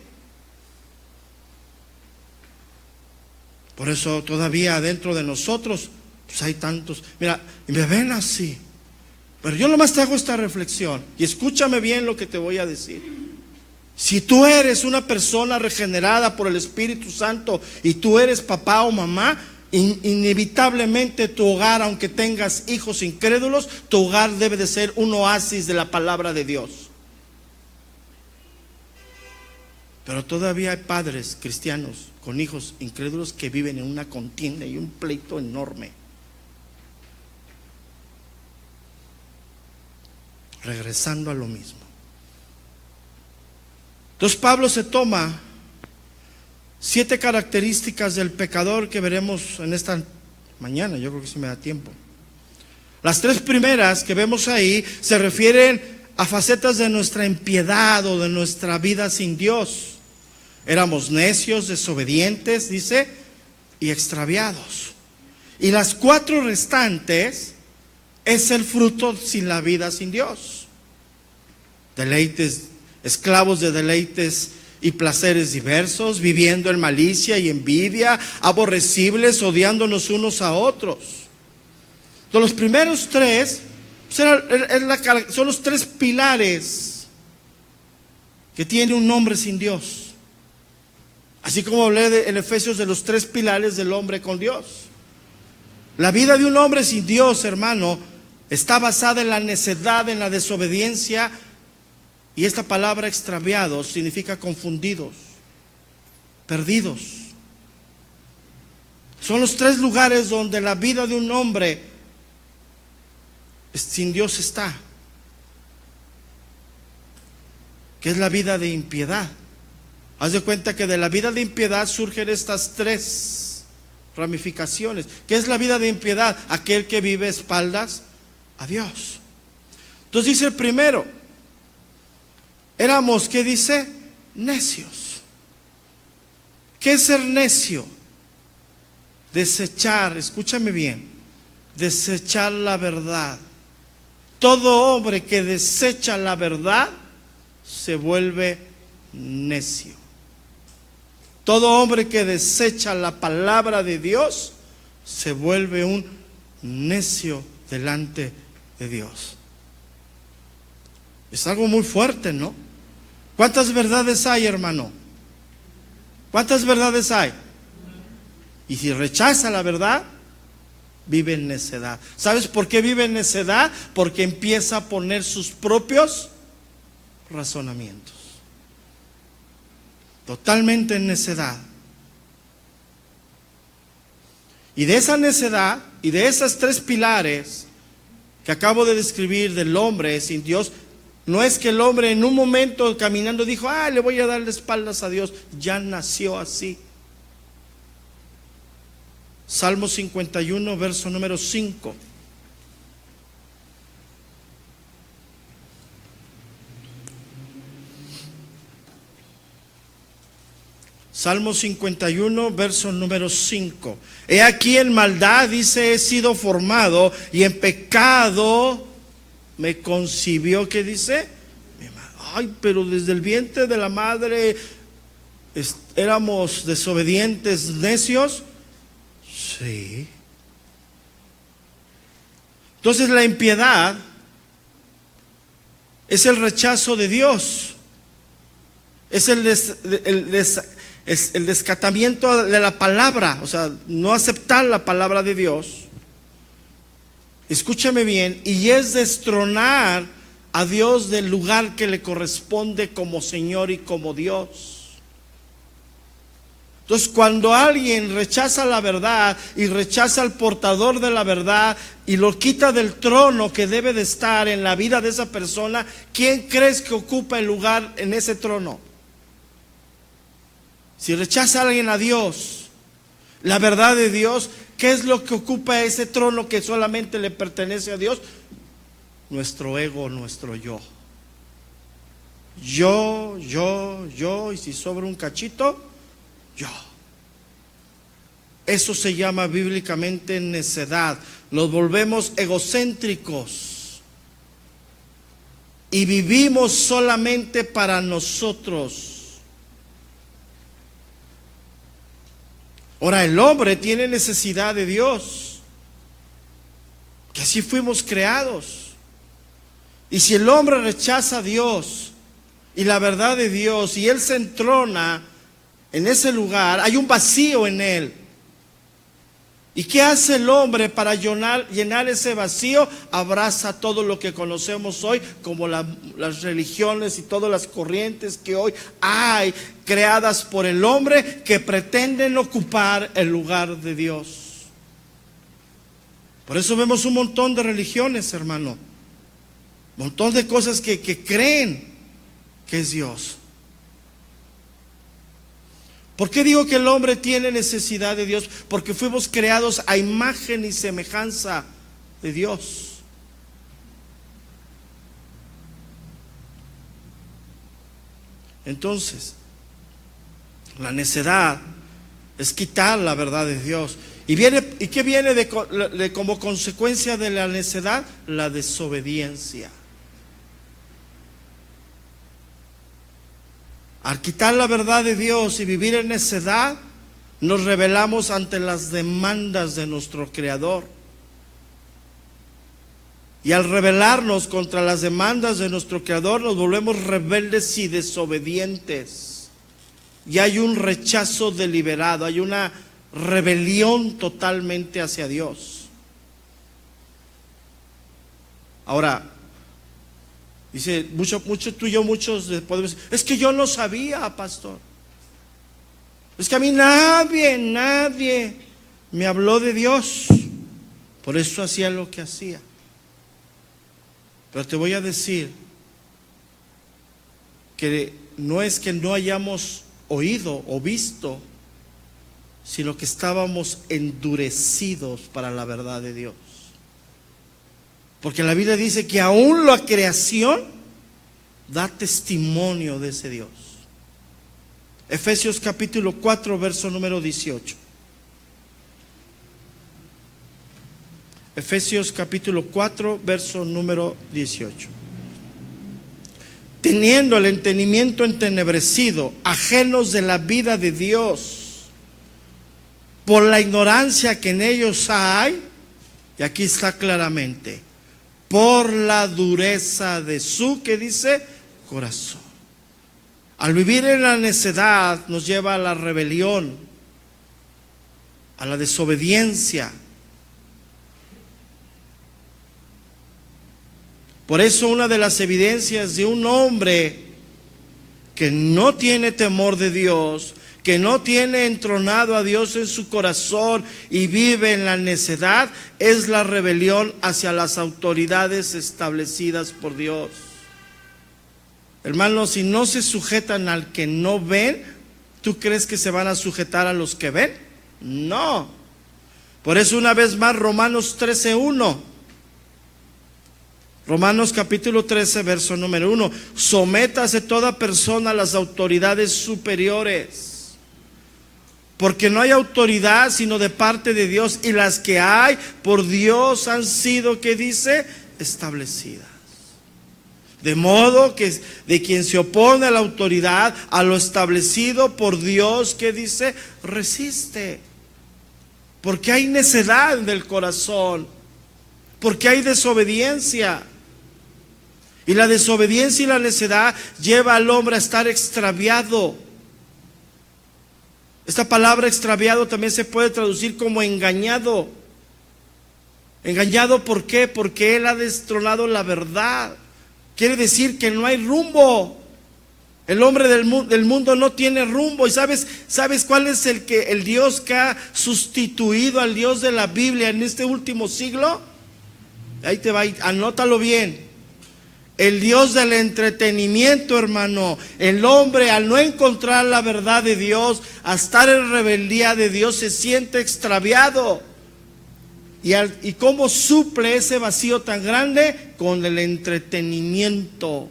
Por eso todavía dentro de nosotros pues hay tantos, mira, y me ven así. Pero yo nomás te hago esta reflexión, y escúchame bien lo que te voy a decir. Si tú eres una persona regenerada por el Espíritu Santo y tú eres papá o mamá, inevitablemente tu hogar, aunque tengas hijos incrédulos, tu hogar debe de ser un oasis de la palabra de Dios. Pero todavía hay padres cristianos con hijos incrédulos que viven en una contienda y un pleito enorme. Regresando a lo mismo. Entonces Pablo se toma 7 características del pecador que veremos en esta mañana. Yo creo que sí me da tiempo. Las 3 primeras que vemos ahí se refieren a facetas de nuestra impiedad o de nuestra vida sin Dios. Éramos necios, desobedientes, dice, y extraviados. Y las 4 restantes es el fruto sin la vida sin Dios. Deleites, esclavos de deleites y placeres diversos, viviendo en malicia y envidia, aborrecibles, odiándonos unos a otros. Entonces, los primeros tres son los tres pilares que tiene un hombre sin Dios. Así como hablé en Efesios de los tres pilares del hombre con Dios. La vida de un hombre sin Dios, hermano, está basada en la necedad, en la desobediencia. Y esta palabra extraviados significa confundidos, perdidos. Son los tres lugares donde la vida de un hombre sin Dios está. Que es la vida de impiedad. Haz de cuenta que de la vida de impiedad surgen estas tres ramificaciones. ¿Qué es la vida de impiedad? Aquel que vive espaldas a Dios. Entonces dice el primero, éramos, ¿qué dice? Necios. ¿Qué es ser necio? Desechar, escúchame bien, desechar la verdad. Todo hombre que desecha la verdad se vuelve necio. Todo hombre que desecha la palabra de Dios se vuelve un necio delante de Dios. Es algo muy fuerte, ¿no? ¿Cuántas verdades hay, hermano? ¿Cuántas verdades hay? Y si rechaza la verdad, vive en necedad. ¿Sabes por qué vive en necedad? Porque empieza a poner sus propios razonamientos. Totalmente en necedad. Y de esa necedad y de esos tres pilares que acabo de describir del hombre sin Dios, no es que el hombre en un momento caminando dijo, le voy a dar las espaldas a Dios. Ya nació así. Salmo 51, verso número 5. Salmo 51, verso número 5. He aquí en maldad, dice, he sido formado, y en pecado me concibió. ¿Qué dice? Ay, pero desde el vientre de la madre éramos desobedientes, necios. Sí. Entonces la impiedad es el rechazo de Dios. Es el descatamiento de la palabra, o sea, no aceptar la palabra de Dios. Escúchame bien, y es destronar a Dios del lugar que le corresponde como Señor y como Dios. Entonces, cuando alguien rechaza la verdad y rechaza al portador de la verdad y lo quita del trono que debe de estar en la vida de esa persona, ¿quién crees que ocupa el lugar en ese trono? Si rechaza a alguien a Dios, la verdad de Dios, ¿qué es lo que ocupa ese trono que solamente le pertenece a Dios? Nuestro ego, nuestro yo. Yo, y si sobra un cachito, yo. Eso se llama bíblicamente necedad. Nos volvemos egocéntricos y vivimos solamente para nosotros. Ahora, el hombre tiene necesidad de Dios, que así fuimos creados. Y si el hombre rechaza a Dios y la verdad de Dios, y él se entrona en ese lugar, hay un vacío en él. ¿Y qué hace el hombre para llenar ese vacío? Abraza todo lo que conocemos hoy, como las religiones y todas las corrientes que hoy hay creadas por el hombre, que pretenden ocupar el lugar de Dios. Por eso vemos un montón de religiones, hermano. Un montón de cosas que creen que es Dios. ¿Por qué digo que el hombre tiene necesidad de Dios? Porque fuimos creados a imagen y semejanza de Dios. Entonces, la necedad es quitar la verdad de Dios. ¿Y qué viene como consecuencia de la necedad? La desobediencia. Al quitar la verdad de Dios y vivir en necedad, nos rebelamos ante las demandas de nuestro Creador. Y al rebelarnos contra las demandas de nuestro Creador, nos volvemos rebeldes y desobedientes. Y hay un rechazo deliberado, hay una rebelión totalmente hacia Dios. Ahora, dice, tú y yo, muchos podemos decir, es que yo no sabía, pastor. Es que a mí nadie me habló de Dios. Por eso hacía lo que hacía. Pero te voy a decir que no es que no hayamos oído o visto, sino que estábamos endurecidos para la verdad de Dios. Porque la Biblia dice que aún la creación da testimonio de ese Dios. Efesios capítulo 4, verso número 18. Efesios capítulo 4, verso número 18. Teniendo el entendimiento entenebrecido, ajenos de la vida de Dios, por la ignorancia que en ellos hay, y aquí está claramente, por la dureza de su, ¿qué dice? Corazón. Al vivir en la necedad nos lleva a la rebelión, a la desobediencia. Por eso una de las evidencias de un hombre que no tiene temor de Dios, que no tiene entronado a Dios en su corazón y vive en la necedad, es la rebelión hacia las autoridades establecidas por Dios. Hermanos, si no se sujetan al que no ven, ¿tú crees que se van a sujetar a los que ven? No. Por eso una vez más Romanos 13:1. Romanos capítulo 13, verso número 1. Sométase toda persona a las autoridades superiores, porque no hay autoridad sino de parte de Dios, y las que hay por Dios han sido, ¿qué dice? Establecidas. De modo que de quien se opone a la autoridad, a lo establecido por Dios, ¿qué dice? Resiste. Porque hay necedad en el corazón, porque hay desobediencia. Y la desobediencia y la necedad lleva al hombre a estar extraviado. Esta palabra extraviado también se puede traducir como engañado. ¿Engañado por qué? Porque él ha destronado la verdad. Quiere decir que no hay rumbo. El hombre del mundo no tiene rumbo. ¿Y sabes cuál es el Dios que ha sustituido al Dios de la Biblia en este último siglo? Ahí te va, anótalo bien. El Dios del entretenimiento, hermano. El hombre, al no encontrar la verdad de Dios, a estar en rebeldía de Dios, se siente extraviado. ¿Y cómo suple ese vacío tan grande? Con el entretenimiento.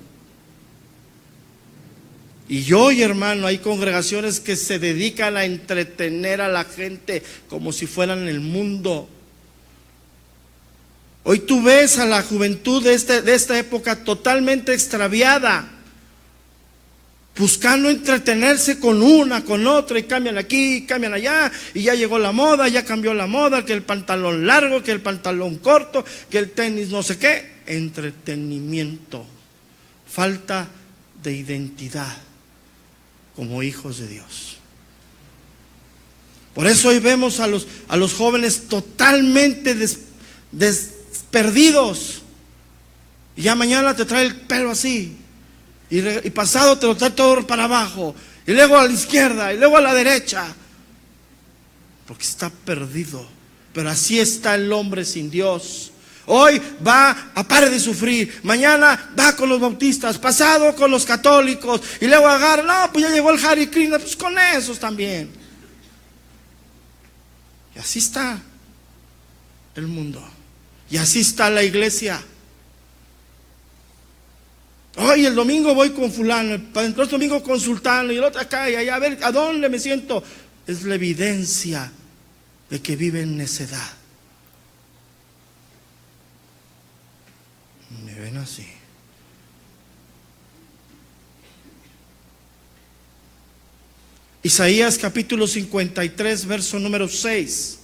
Y hoy, hermano, hay congregaciones que se dedican a entretener a la gente como si fueran el mundo. Hoy tú ves a la juventud de esta época totalmente extraviada, buscando entretenerse con una, con otra, y cambian aquí, cambian allá, y ya llegó la moda, ya cambió la moda, que el pantalón largo, que el pantalón corto, que el tenis no sé qué. Entretenimiento, falta de identidad como hijos de Dios. Por eso hoy vemos a los jóvenes totalmente perdidos. Y ya mañana te trae el pelo así, y pasado te lo trae todo para abajo, y luego a la izquierda, y luego a la derecha, porque está perdido. Pero así está el hombre sin Dios. Hoy va a pare de sufrir, mañana va con los bautistas, pasado con los católicos, y luego agarra, no, pues ya llegó el Hare Krishna, pues con esos también. Y así está el mundo. Y así está la iglesia. Hoy el domingo voy con fulano, el otro domingo con sultano, y el otro acá y allá, a ver a dónde me siento. Es la evidencia de que vive en necedad. Me ven así. Isaías capítulo 53, verso número 6.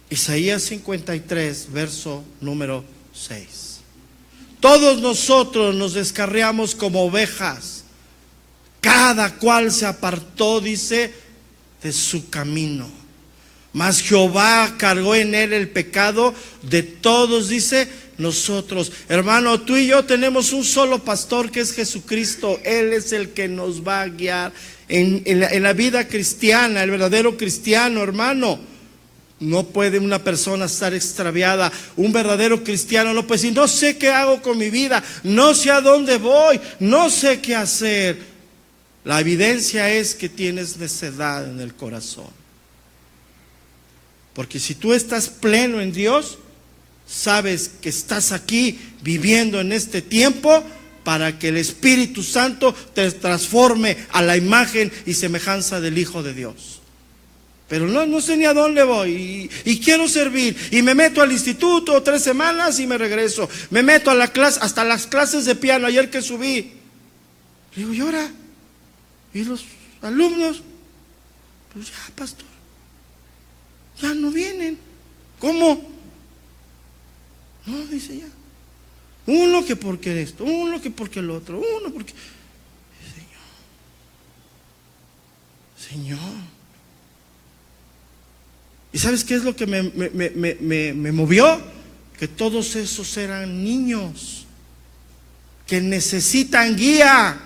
Isaías 53, verso número 6. Todos nosotros nos descarriamos como ovejas, cada cual se apartó, dice, de su camino. Mas Jehová cargó en él el pecado de todos, dice, nosotros. Hermano, tú y yo tenemos un solo pastor, que es Jesucristo. Él es el que nos va a guiar en la vida cristiana, el verdadero cristiano, hermano. No puede una persona estar extraviada. Un verdadero cristiano no puede decir: no sé qué hago con mi vida, no sé a dónde voy, no sé qué hacer. La evidencia es que tienes necedad en el corazón. Porque si tú estás pleno en Dios, sabes que estás aquí viviendo en este tiempo para que el Espíritu Santo te transforme a la imagen y semejanza del Hijo de Dios. Pero no sé ni a dónde voy y quiero servir, y me meto al instituto 3 semanas y me regreso. Me meto a la clase, hasta las clases de piano ayer que subí. Digo, ¿y ahora? ¿Y los alumnos? Pues ya, pastor, ya no vienen. ¿Cómo? No, dice ya. Uno que porque esto, uno que porque el otro, uno porque... Señor. ¿Y sabes qué es lo que me movió? Que todos esos eran niños que necesitan guía.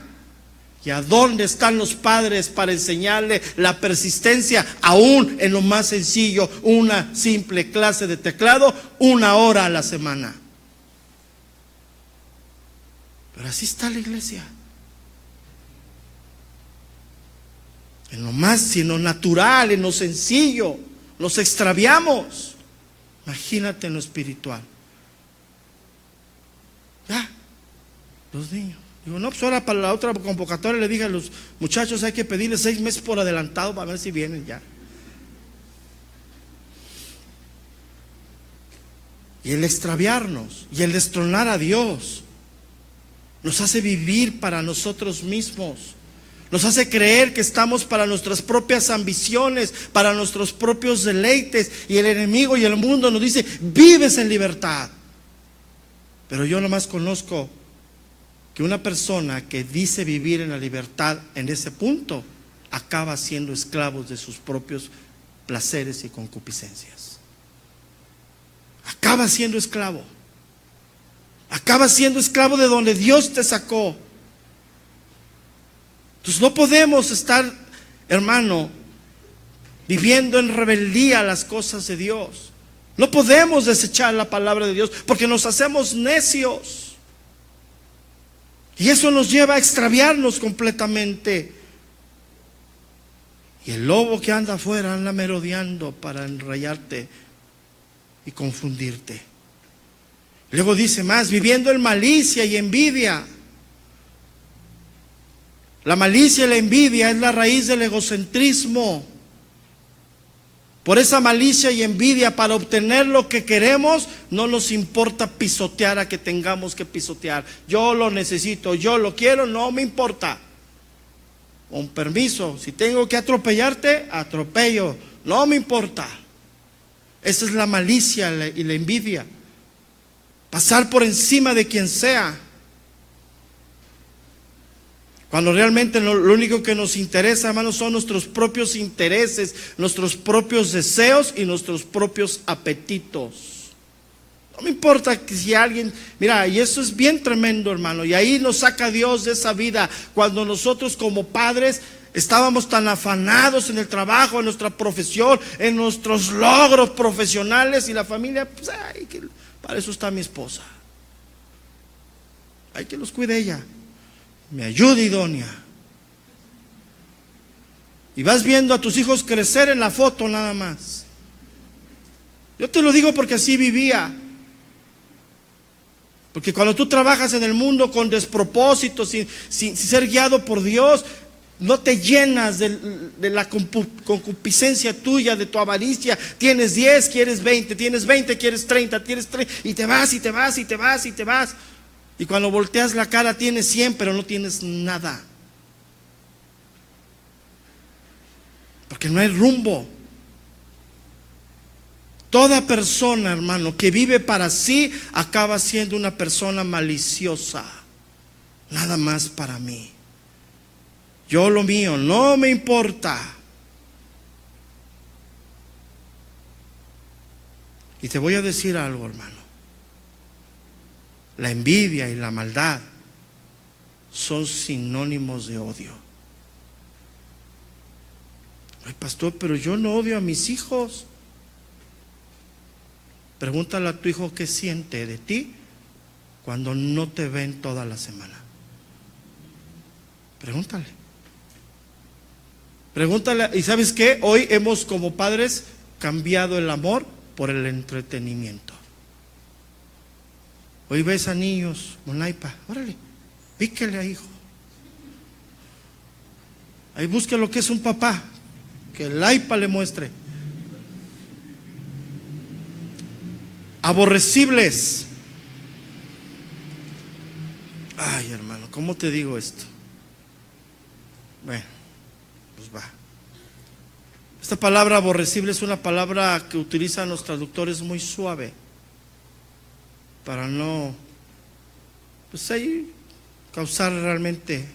¿Y a dónde están los padres para enseñarle la persistencia? Aún en lo más sencillo, una simple clase de teclado, 1 hora a la semana. Pero así está la iglesia. En lo más, en lo natural, en lo sencillo, nos extraviamos. Imagínate en lo espiritual. Ya, los niños. Digo, no, pues ahora para la otra convocatoria le dije a los muchachos: hay que pedirles 6 meses por adelantado para ver si vienen ya. Y el extraviarnos y el destronar a Dios nos hace vivir para nosotros mismos. Nos hace creer que estamos para nuestras propias ambiciones, para nuestros propios deleites. Y el enemigo y el mundo nos dice: vives en libertad. Pero yo nomás conozco que una persona que dice vivir en la libertad, en ese punto, acaba siendo esclavo de sus propios placeres y concupiscencias. Acaba siendo esclavo. Acaba siendo esclavo de donde Dios te sacó. Entonces no podemos estar, hermano, viviendo en rebeldía a las cosas de Dios. No podemos desechar la palabra de Dios porque nos hacemos necios. Y eso nos lleva a extraviarnos completamente. Y el lobo que anda afuera anda merodeando para enrayarte y confundirte. Luego dice más: viviendo en malicia y envidia. La malicia y la envidia es la raíz del egocentrismo. Por esa malicia y envidia, para obtener lo que queremos, no nos importa pisotear a que tengamos que pisotear. Yo lo necesito, yo lo quiero, no me importa. Con permiso, si tengo que atropellarte, atropello, no me importa. Esa es la malicia y la envidia. Pasar por encima de quien sea. Cuando realmente lo único que nos interesa, hermanos, son nuestros propios intereses, nuestros propios deseos y nuestros propios apetitos. No me importa que si alguien, mira, y eso es bien tremendo, hermano, y ahí nos saca Dios de esa vida. Cuando nosotros como padres estábamos tan afanados en el trabajo, en nuestra profesión, en nuestros logros profesionales, y la familia, pues, para eso está mi esposa. Hay que los cuide ella. Me ayuda idónea. Y vas viendo a tus hijos crecer en la foto nada más. Yo te lo digo porque así vivía. Porque cuando tú trabajas en el mundo con despropósito, sin ser guiado por Dios, no te llenas de la concupiscencia tuya, de tu avaricia. Tienes 10, quieres 20, tienes 20, quieres 30, tienes 30, y te vas, y te vas, y te vas, y te vas. Y cuando volteas la cara tienes 100, pero no tienes nada. Porque no hay rumbo. Toda persona, hermano, que vive para sí, acaba siendo una persona maliciosa. Nada más para mí. Yo lo mío, no me importa. Y te voy a decir algo, hermano. La envidia y la maldad son sinónimos de odio. Ay, pastor, pero yo no odio a mis hijos. Pregúntale a tu hijo qué siente de ti cuando no te ven toda la semana. Pregúntale. Pregúntale. ¿Y sabes qué? Hoy hemos como padres cambiado el amor por el entretenimiento. Hoy ves a niños con iPad, órale, píquele a hijo. Ahí busque lo que es un papá, que el iPad le muestre. Aborrecibles. Ay, hermano, ¿cómo te digo esto? Bueno, pues va. Esta palabra aborrecible es una palabra que utilizan los traductores muy suave, para no, pues ahí causar realmente.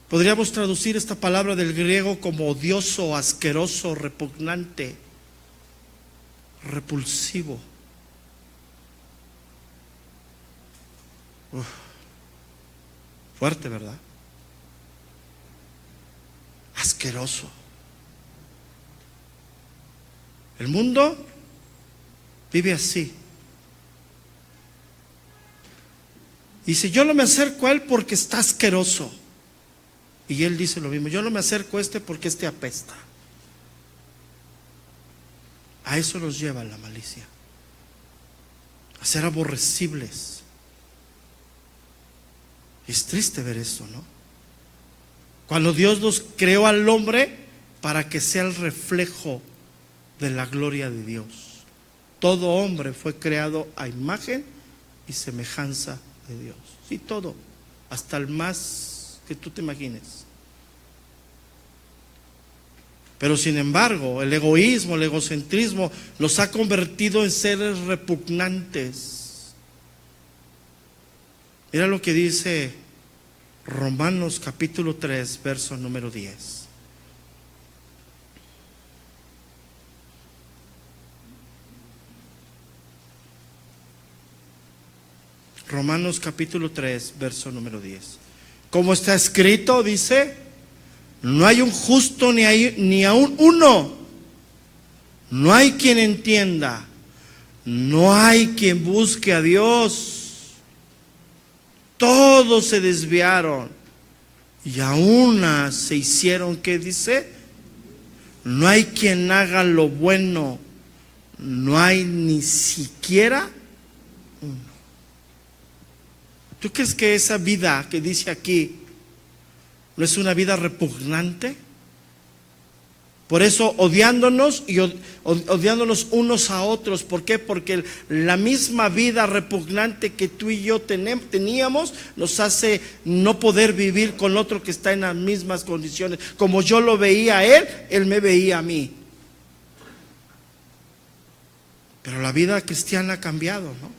Podríamos traducir esta palabra del griego como odioso, asqueroso, repugnante, repulsivo. Fuerte, ¿verdad? Asqueroso. El mundo vive así. Dice, yo no me acerco a él porque está asqueroso. Y él dice lo mismo, yo no me acerco a este porque este apesta. A eso nos lleva la malicia, a ser aborrecibles. Es triste ver eso, ¿no? Cuando Dios nos creó al hombre para que sea el reflejo de la gloria de Dios. Todo hombre fue creado a imagen y semejanza de Dios. Sí, todo, hasta el más que tú te imagines. Pero sin embargo, el egoísmo, el egocentrismo nos ha convertido en seres repugnantes. Mira lo que dice Romanos capítulo 3, verso número 10. Romanos capítulo 3, verso número 10. Como está escrito, dice, no hay un justo ni aún uno. No hay quien entienda. No hay quien busque a Dios. Todos se desviaron y a una se hicieron, ¿qué dice? No hay quien haga lo bueno. No hay ni siquiera uno. ¿Tú crees que esa vida que dice aquí no es una vida repugnante? Por eso odiándonos y odiándonos unos a otros. ¿Por qué? Porque la misma vida repugnante que tú y yo teníamos nos hace no poder vivir con otro que está en las mismas condiciones. Como yo lo veía a él, él me veía a mí. Pero la vida cristiana ha cambiado, ¿no?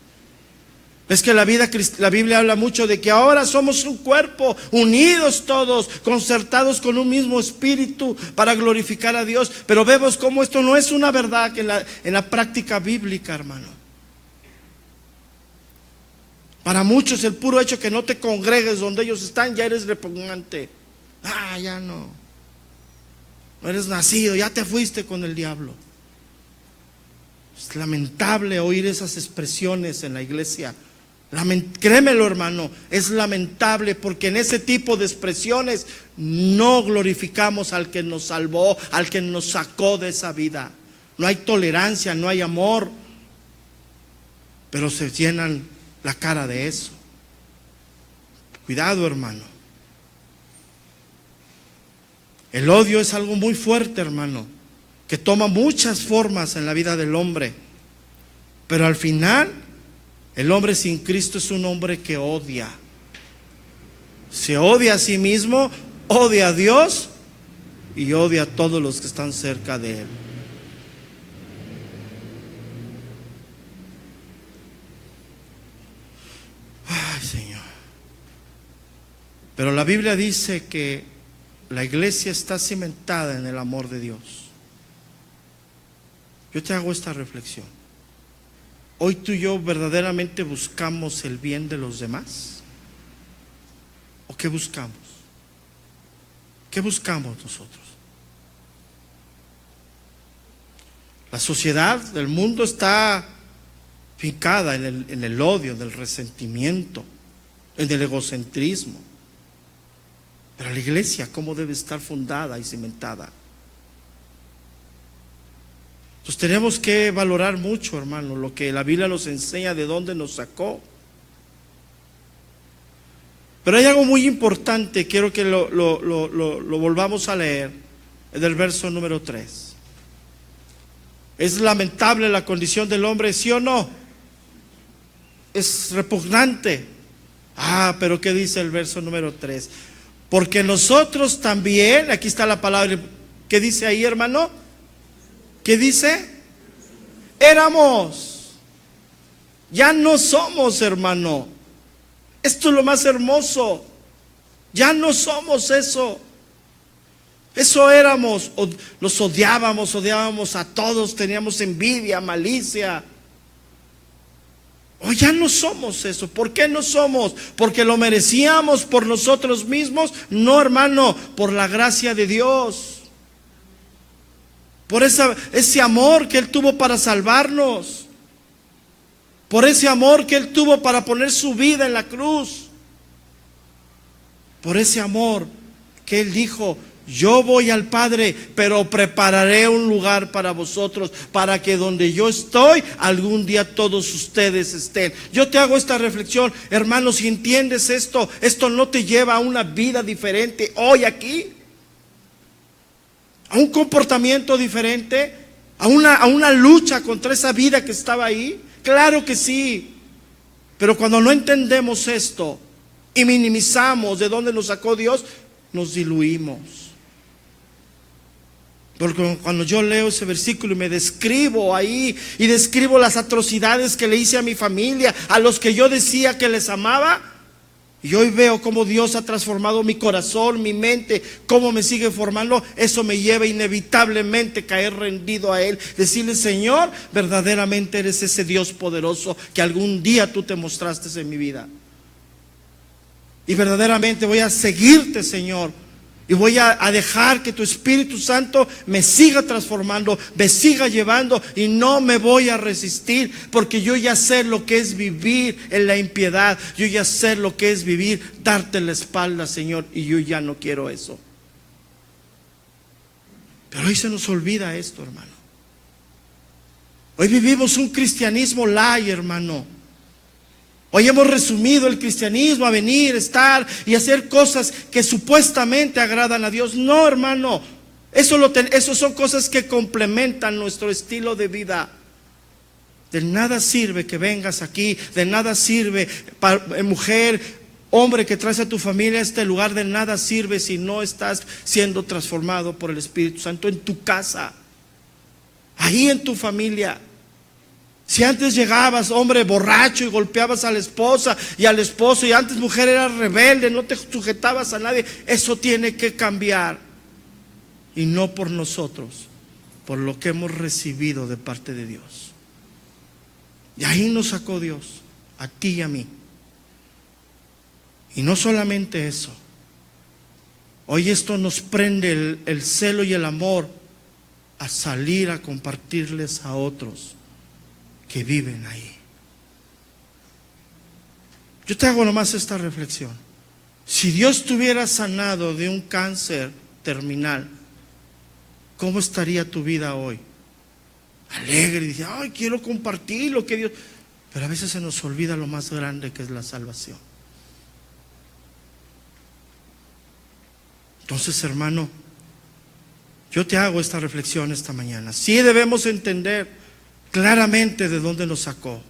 Es que la Biblia habla mucho de que ahora somos un cuerpo, unidos todos, concertados con un mismo espíritu para glorificar a Dios. Pero vemos cómo esto no es una verdad en la práctica bíblica, hermano. Para muchos el puro hecho que no te congregues donde ellos están, ya eres repugnante. Ya no. No eres nacido, ya te fuiste con el diablo. Es lamentable oír esas expresiones en la iglesia. Créemelo, hermano, es lamentable porque en ese tipo de expresiones no glorificamos al que nos salvó, al que nos sacó de esa vida. No hay tolerancia, no hay amor, pero se llenan la cara de eso. Cuidado, hermano. El odio es algo muy fuerte, hermano, que toma muchas formas en la vida del hombre. Pero al final, el hombre sin Cristo es un hombre que odia. Se odia a sí mismo, odia a Dios y odia a todos los que están cerca de él. Ay, Señor. Pero la Biblia dice que la iglesia está cimentada en el amor de Dios. Yo te hago esta reflexión. ¿Hoy tú y yo verdaderamente buscamos el bien de los demás? ¿O qué buscamos? ¿Qué buscamos nosotros? La sociedad del mundo está fincada en el odio, en el resentimiento, en el egocentrismo. Pero la iglesia, ¿cómo debe estar fundada y cimentada? Entonces tenemos que valorar mucho, hermano, lo que la Biblia nos enseña, de dónde nos sacó. Pero hay algo muy importante, quiero que lo volvamos a leer, del verso número 3. ¿Es lamentable la condición del hombre, sí o no? Es repugnante. Pero ¿qué dice el verso número 3? Porque nosotros también, aquí está la palabra, ¿qué dice ahí, hermano? ¿Qué dice? Éramos. Ya no somos, hermano. Esto es lo más hermoso. Ya no somos eso. Eso éramos. Los odiábamos a todos, teníamos envidia, malicia. Hoy ya no somos eso. ¿Por qué no somos? ¿Porque lo merecíamos por nosotros mismos? No, hermano, por la gracia de Dios. Por ese amor que Él tuvo para salvarnos. Por ese amor que Él tuvo para poner su vida en la cruz. Por ese amor que Él dijo: yo voy al Padre, pero prepararé un lugar para vosotros, para que donde yo estoy, algún día todos ustedes estén. Yo te hago esta reflexión, hermano, si entiendes esto no te lleva a una vida diferente hoy aquí, a un comportamiento diferente, a una lucha contra esa vida que estaba ahí. Claro que sí, pero cuando no entendemos esto y minimizamos de dónde nos sacó Dios, nos diluimos. Porque cuando yo leo ese versículo y me describo ahí y describo las atrocidades que le hice a mi familia, a los que yo decía que les amaba, y hoy veo cómo Dios ha transformado mi corazón, mi mente, cómo me sigue formando, eso me lleva inevitablemente a caer rendido a Él, decirle: Señor, verdaderamente eres ese Dios poderoso que algún día tú te mostraste en mi vida, y verdaderamente voy a seguirte, Señor. Y voy a dejar que tu Espíritu Santo me siga transformando, me siga llevando, y no me voy a resistir, porque yo ya sé lo que es vivir en la impiedad. Yo ya sé lo que es vivir, darte la espalda, Señor, y yo ya no quiero eso. Pero hoy se nos olvida esto, hermano. Hoy vivimos un cristianismo light, hermano. Hoy hemos resumido el cristianismo a venir, estar y hacer cosas que supuestamente agradan a Dios. No, hermano, eso son cosas que complementan nuestro estilo de vida. De nada sirve que vengas aquí, de nada sirve, mujer, hombre, que traes a tu familia a este lugar, de nada sirve si no estás siendo transformado por el Espíritu Santo en tu casa, ahí en tu familia. Si antes llegabas, hombre, borracho, y golpeabas a la esposa y al esposo, y antes, mujer, eras rebelde, no te sujetabas a nadie, eso tiene que cambiar. Y no por nosotros, por lo que hemos recibido de parte de Dios. Y ahí nos sacó Dios, a ti y a mí. Y no solamente eso, hoy esto nos prende el celo y el amor a salir a compartirles a otros que viven ahí. Yo te hago nomás esta reflexión. Si Dios te hubiera sanado de un cáncer terminal, ¿cómo estaría tu vida hoy? Alegre, y dice: ay, quiero compartir lo que Dios. Pero a veces se nos olvida lo más grande, que es la salvación. Entonces, hermano, Yo te hago esta reflexión esta mañana. Sí debemos entender claramente de dónde nos sacó.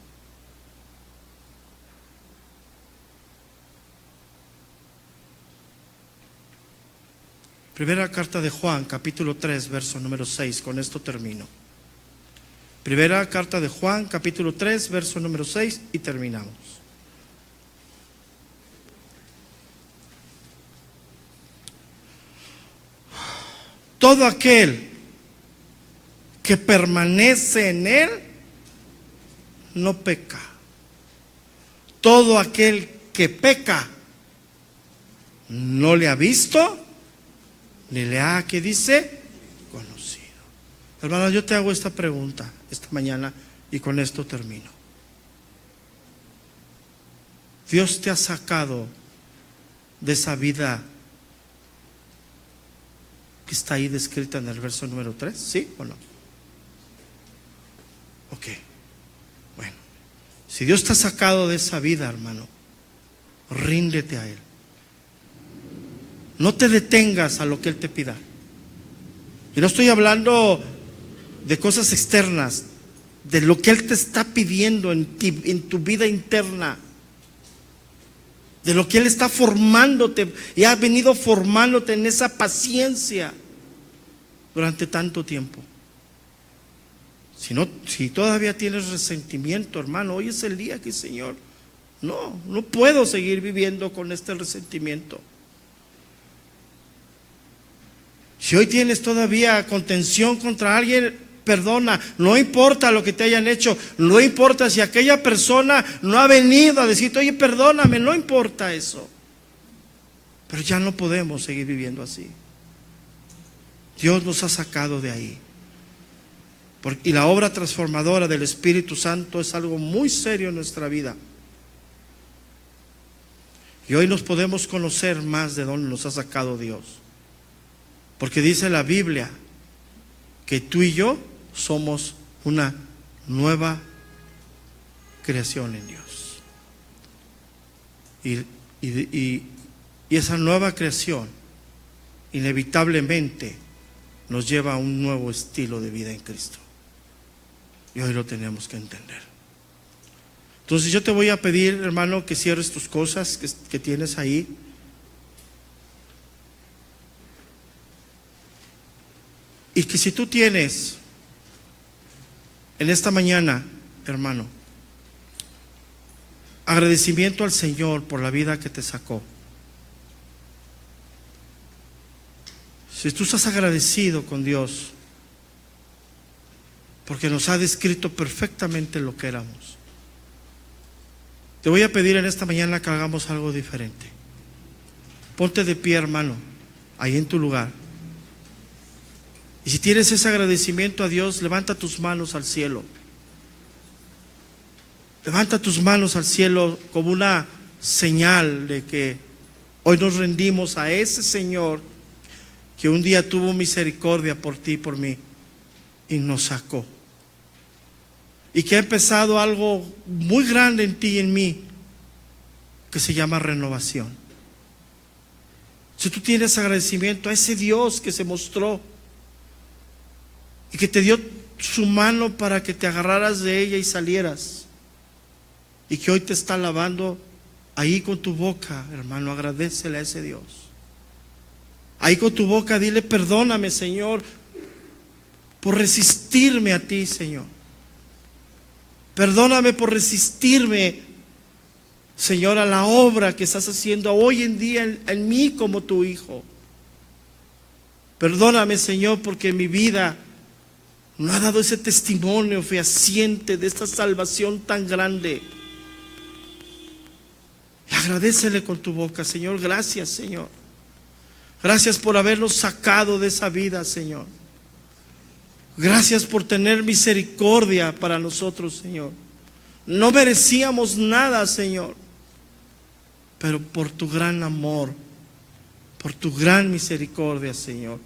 Primera carta de Juan, capítulo 3, verso número 6. Con esto termino. Primera carta de Juan, capítulo 3, verso número 6 y terminamos. Todo aquel que permanece en Él no peca. Todo aquel que peca no le ha visto ni le ha, ¿qué dice? Conocido. Hermano, yo te hago esta pregunta esta mañana y con esto termino. Dios te ha sacado de esa vida que está ahí descrita en el verso número 3, ¿sí o no? Ok, bueno, si Dios te ha sacado de esa vida, hermano, ríndete a Él. No te detengas a lo que Él te pida. Y no estoy hablando de cosas externas, de lo que Él te está pidiendo en tu vida interna, de lo que Él está formándote y ha venido formándote en esa paciencia durante tanto tiempo. Si todavía tienes resentimiento, hermano, hoy es el día que, Señor, no puedo seguir viviendo con este resentimiento. Si hoy tienes todavía contención contra alguien, perdona. No importa lo que te hayan hecho, no importa si aquella persona no ha venido a decirte, oye, perdóname, no importa eso. Pero ya no podemos seguir viviendo así. Dios nos ha sacado de ahí. Y la obra transformadora del Espíritu Santo es algo muy serio en nuestra vida. Y hoy nos podemos conocer más de dónde nos ha sacado Dios. Porque dice la Biblia que tú y yo somos una nueva creación en Dios. Y esa nueva creación inevitablemente nos lleva a un nuevo estilo de vida en Cristo. Y hoy lo tenemos que entender. Entonces yo te voy a pedir, hermano, que cierres tus cosas que tienes ahí. Y que si tú tienes en esta mañana, hermano, agradecimiento al Señor por la vida que te sacó. Si tú estás agradecido con Dios, porque nos ha descrito perfectamente lo que éramos, te voy a pedir en esta mañana que hagamos algo diferente. Ponte de pie, hermano, ahí en tu lugar. Y si tienes ese agradecimiento a Dios, levanta tus manos al cielo. Levanta tus manos al cielo como una señal de que hoy nos rendimos a ese Señor que un día tuvo misericordia por ti y por mí y nos sacó. Y que ha empezado algo muy grande en ti y en mí que se llama renovación. Si tú tienes agradecimiento a ese Dios que se mostró y que te dio su mano para que te agarraras de ella y salieras, y que hoy te está lavando, ahí con tu boca, hermano, agradécele a ese Dios. Ahí con tu boca dile, perdóname, Señor, por resistirme a ti, Señor. Perdóname por resistirme, Señor, a la obra que estás haciendo hoy en día en mí como tu hijo. Perdóname, Señor, porque mi vida no ha dado ese testimonio fehaciente de esta salvación tan grande. Y agradécele con tu boca, Señor. Gracias, Señor. Gracias por habernos sacado de esa vida, Señor. Gracias por tener misericordia para nosotros, Señor. No merecíamos nada, Señor, pero por tu gran amor, por tu gran misericordia, Señor,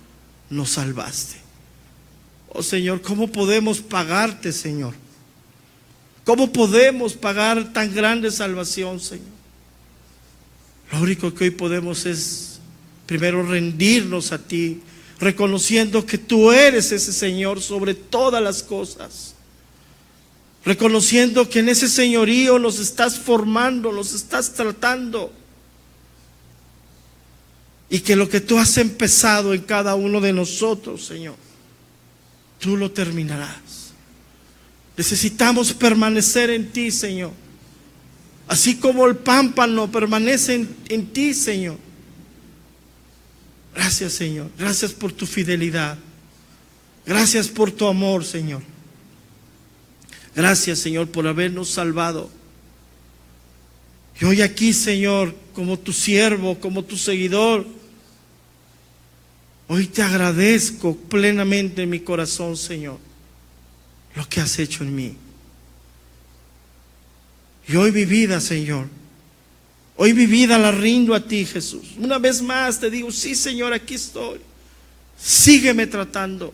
nos salvaste. Oh, Señor, ¿cómo podemos pagarte, Señor? ¿Cómo podemos pagar tan grande salvación, Señor? Lo único que hoy podemos es primero rendirnos a ti, reconociendo que tú eres ese Señor sobre todas las cosas, reconociendo que en ese señorío nos estás formando, nos estás tratando, y que lo que tú has empezado en cada uno de nosotros, Señor, tú lo terminarás. Necesitamos permanecer en ti, Señor, así como el pámpano permanece en ti, Señor. Gracias, Señor. Gracias por tu fidelidad. Gracias por tu amor, Señor. Gracias, Señor, por habernos salvado. Y hoy aquí, Señor, como tu siervo, como tu seguidor, hoy te agradezco plenamente en mi corazón, Señor, lo que has hecho en mí. Y hoy mi vida, Señor, hoy mi vida la rindo a ti, Jesús. Una vez más te digo, sí, Señor, aquí estoy. Sígueme tratando,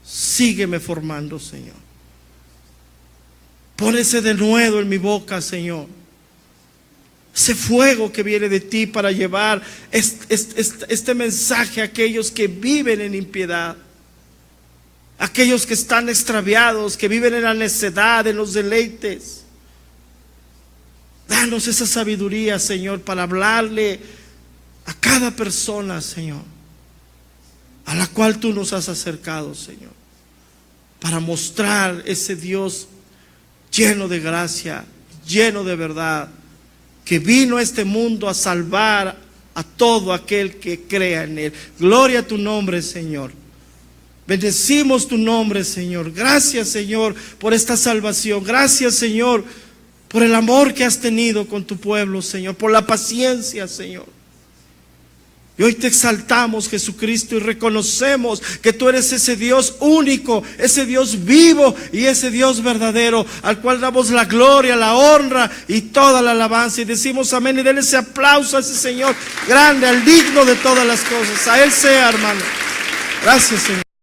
sígueme formando, Señor. Pon ese denuedo en mi boca, Señor. Ese fuego que viene de ti para llevar este mensaje a aquellos que viven en impiedad, aquellos que están extraviados, que viven en la necedad, en los deleites. Danos esa sabiduría, Señor, para hablarle a cada persona, Señor, a la cual tú nos has acercado, Señor, para mostrar ese Dios lleno de gracia, lleno de verdad, que vino a este mundo a salvar a todo aquel que crea en Él. Gloria a tu nombre, Señor. Bendecimos tu nombre, Señor. Gracias, Señor, por esta salvación. Gracias, Señor, por el amor que has tenido con tu pueblo, Señor, por la paciencia, Señor. Y hoy te exaltamos, Jesucristo, y reconocemos que tú eres ese Dios único, ese Dios vivo y ese Dios verdadero, al cual damos la gloria, la honra y toda la alabanza. Y decimos amén, y denle ese aplauso a ese Señor grande, al digno de todas las cosas. A Él sea, hermano. Gracias, Señor.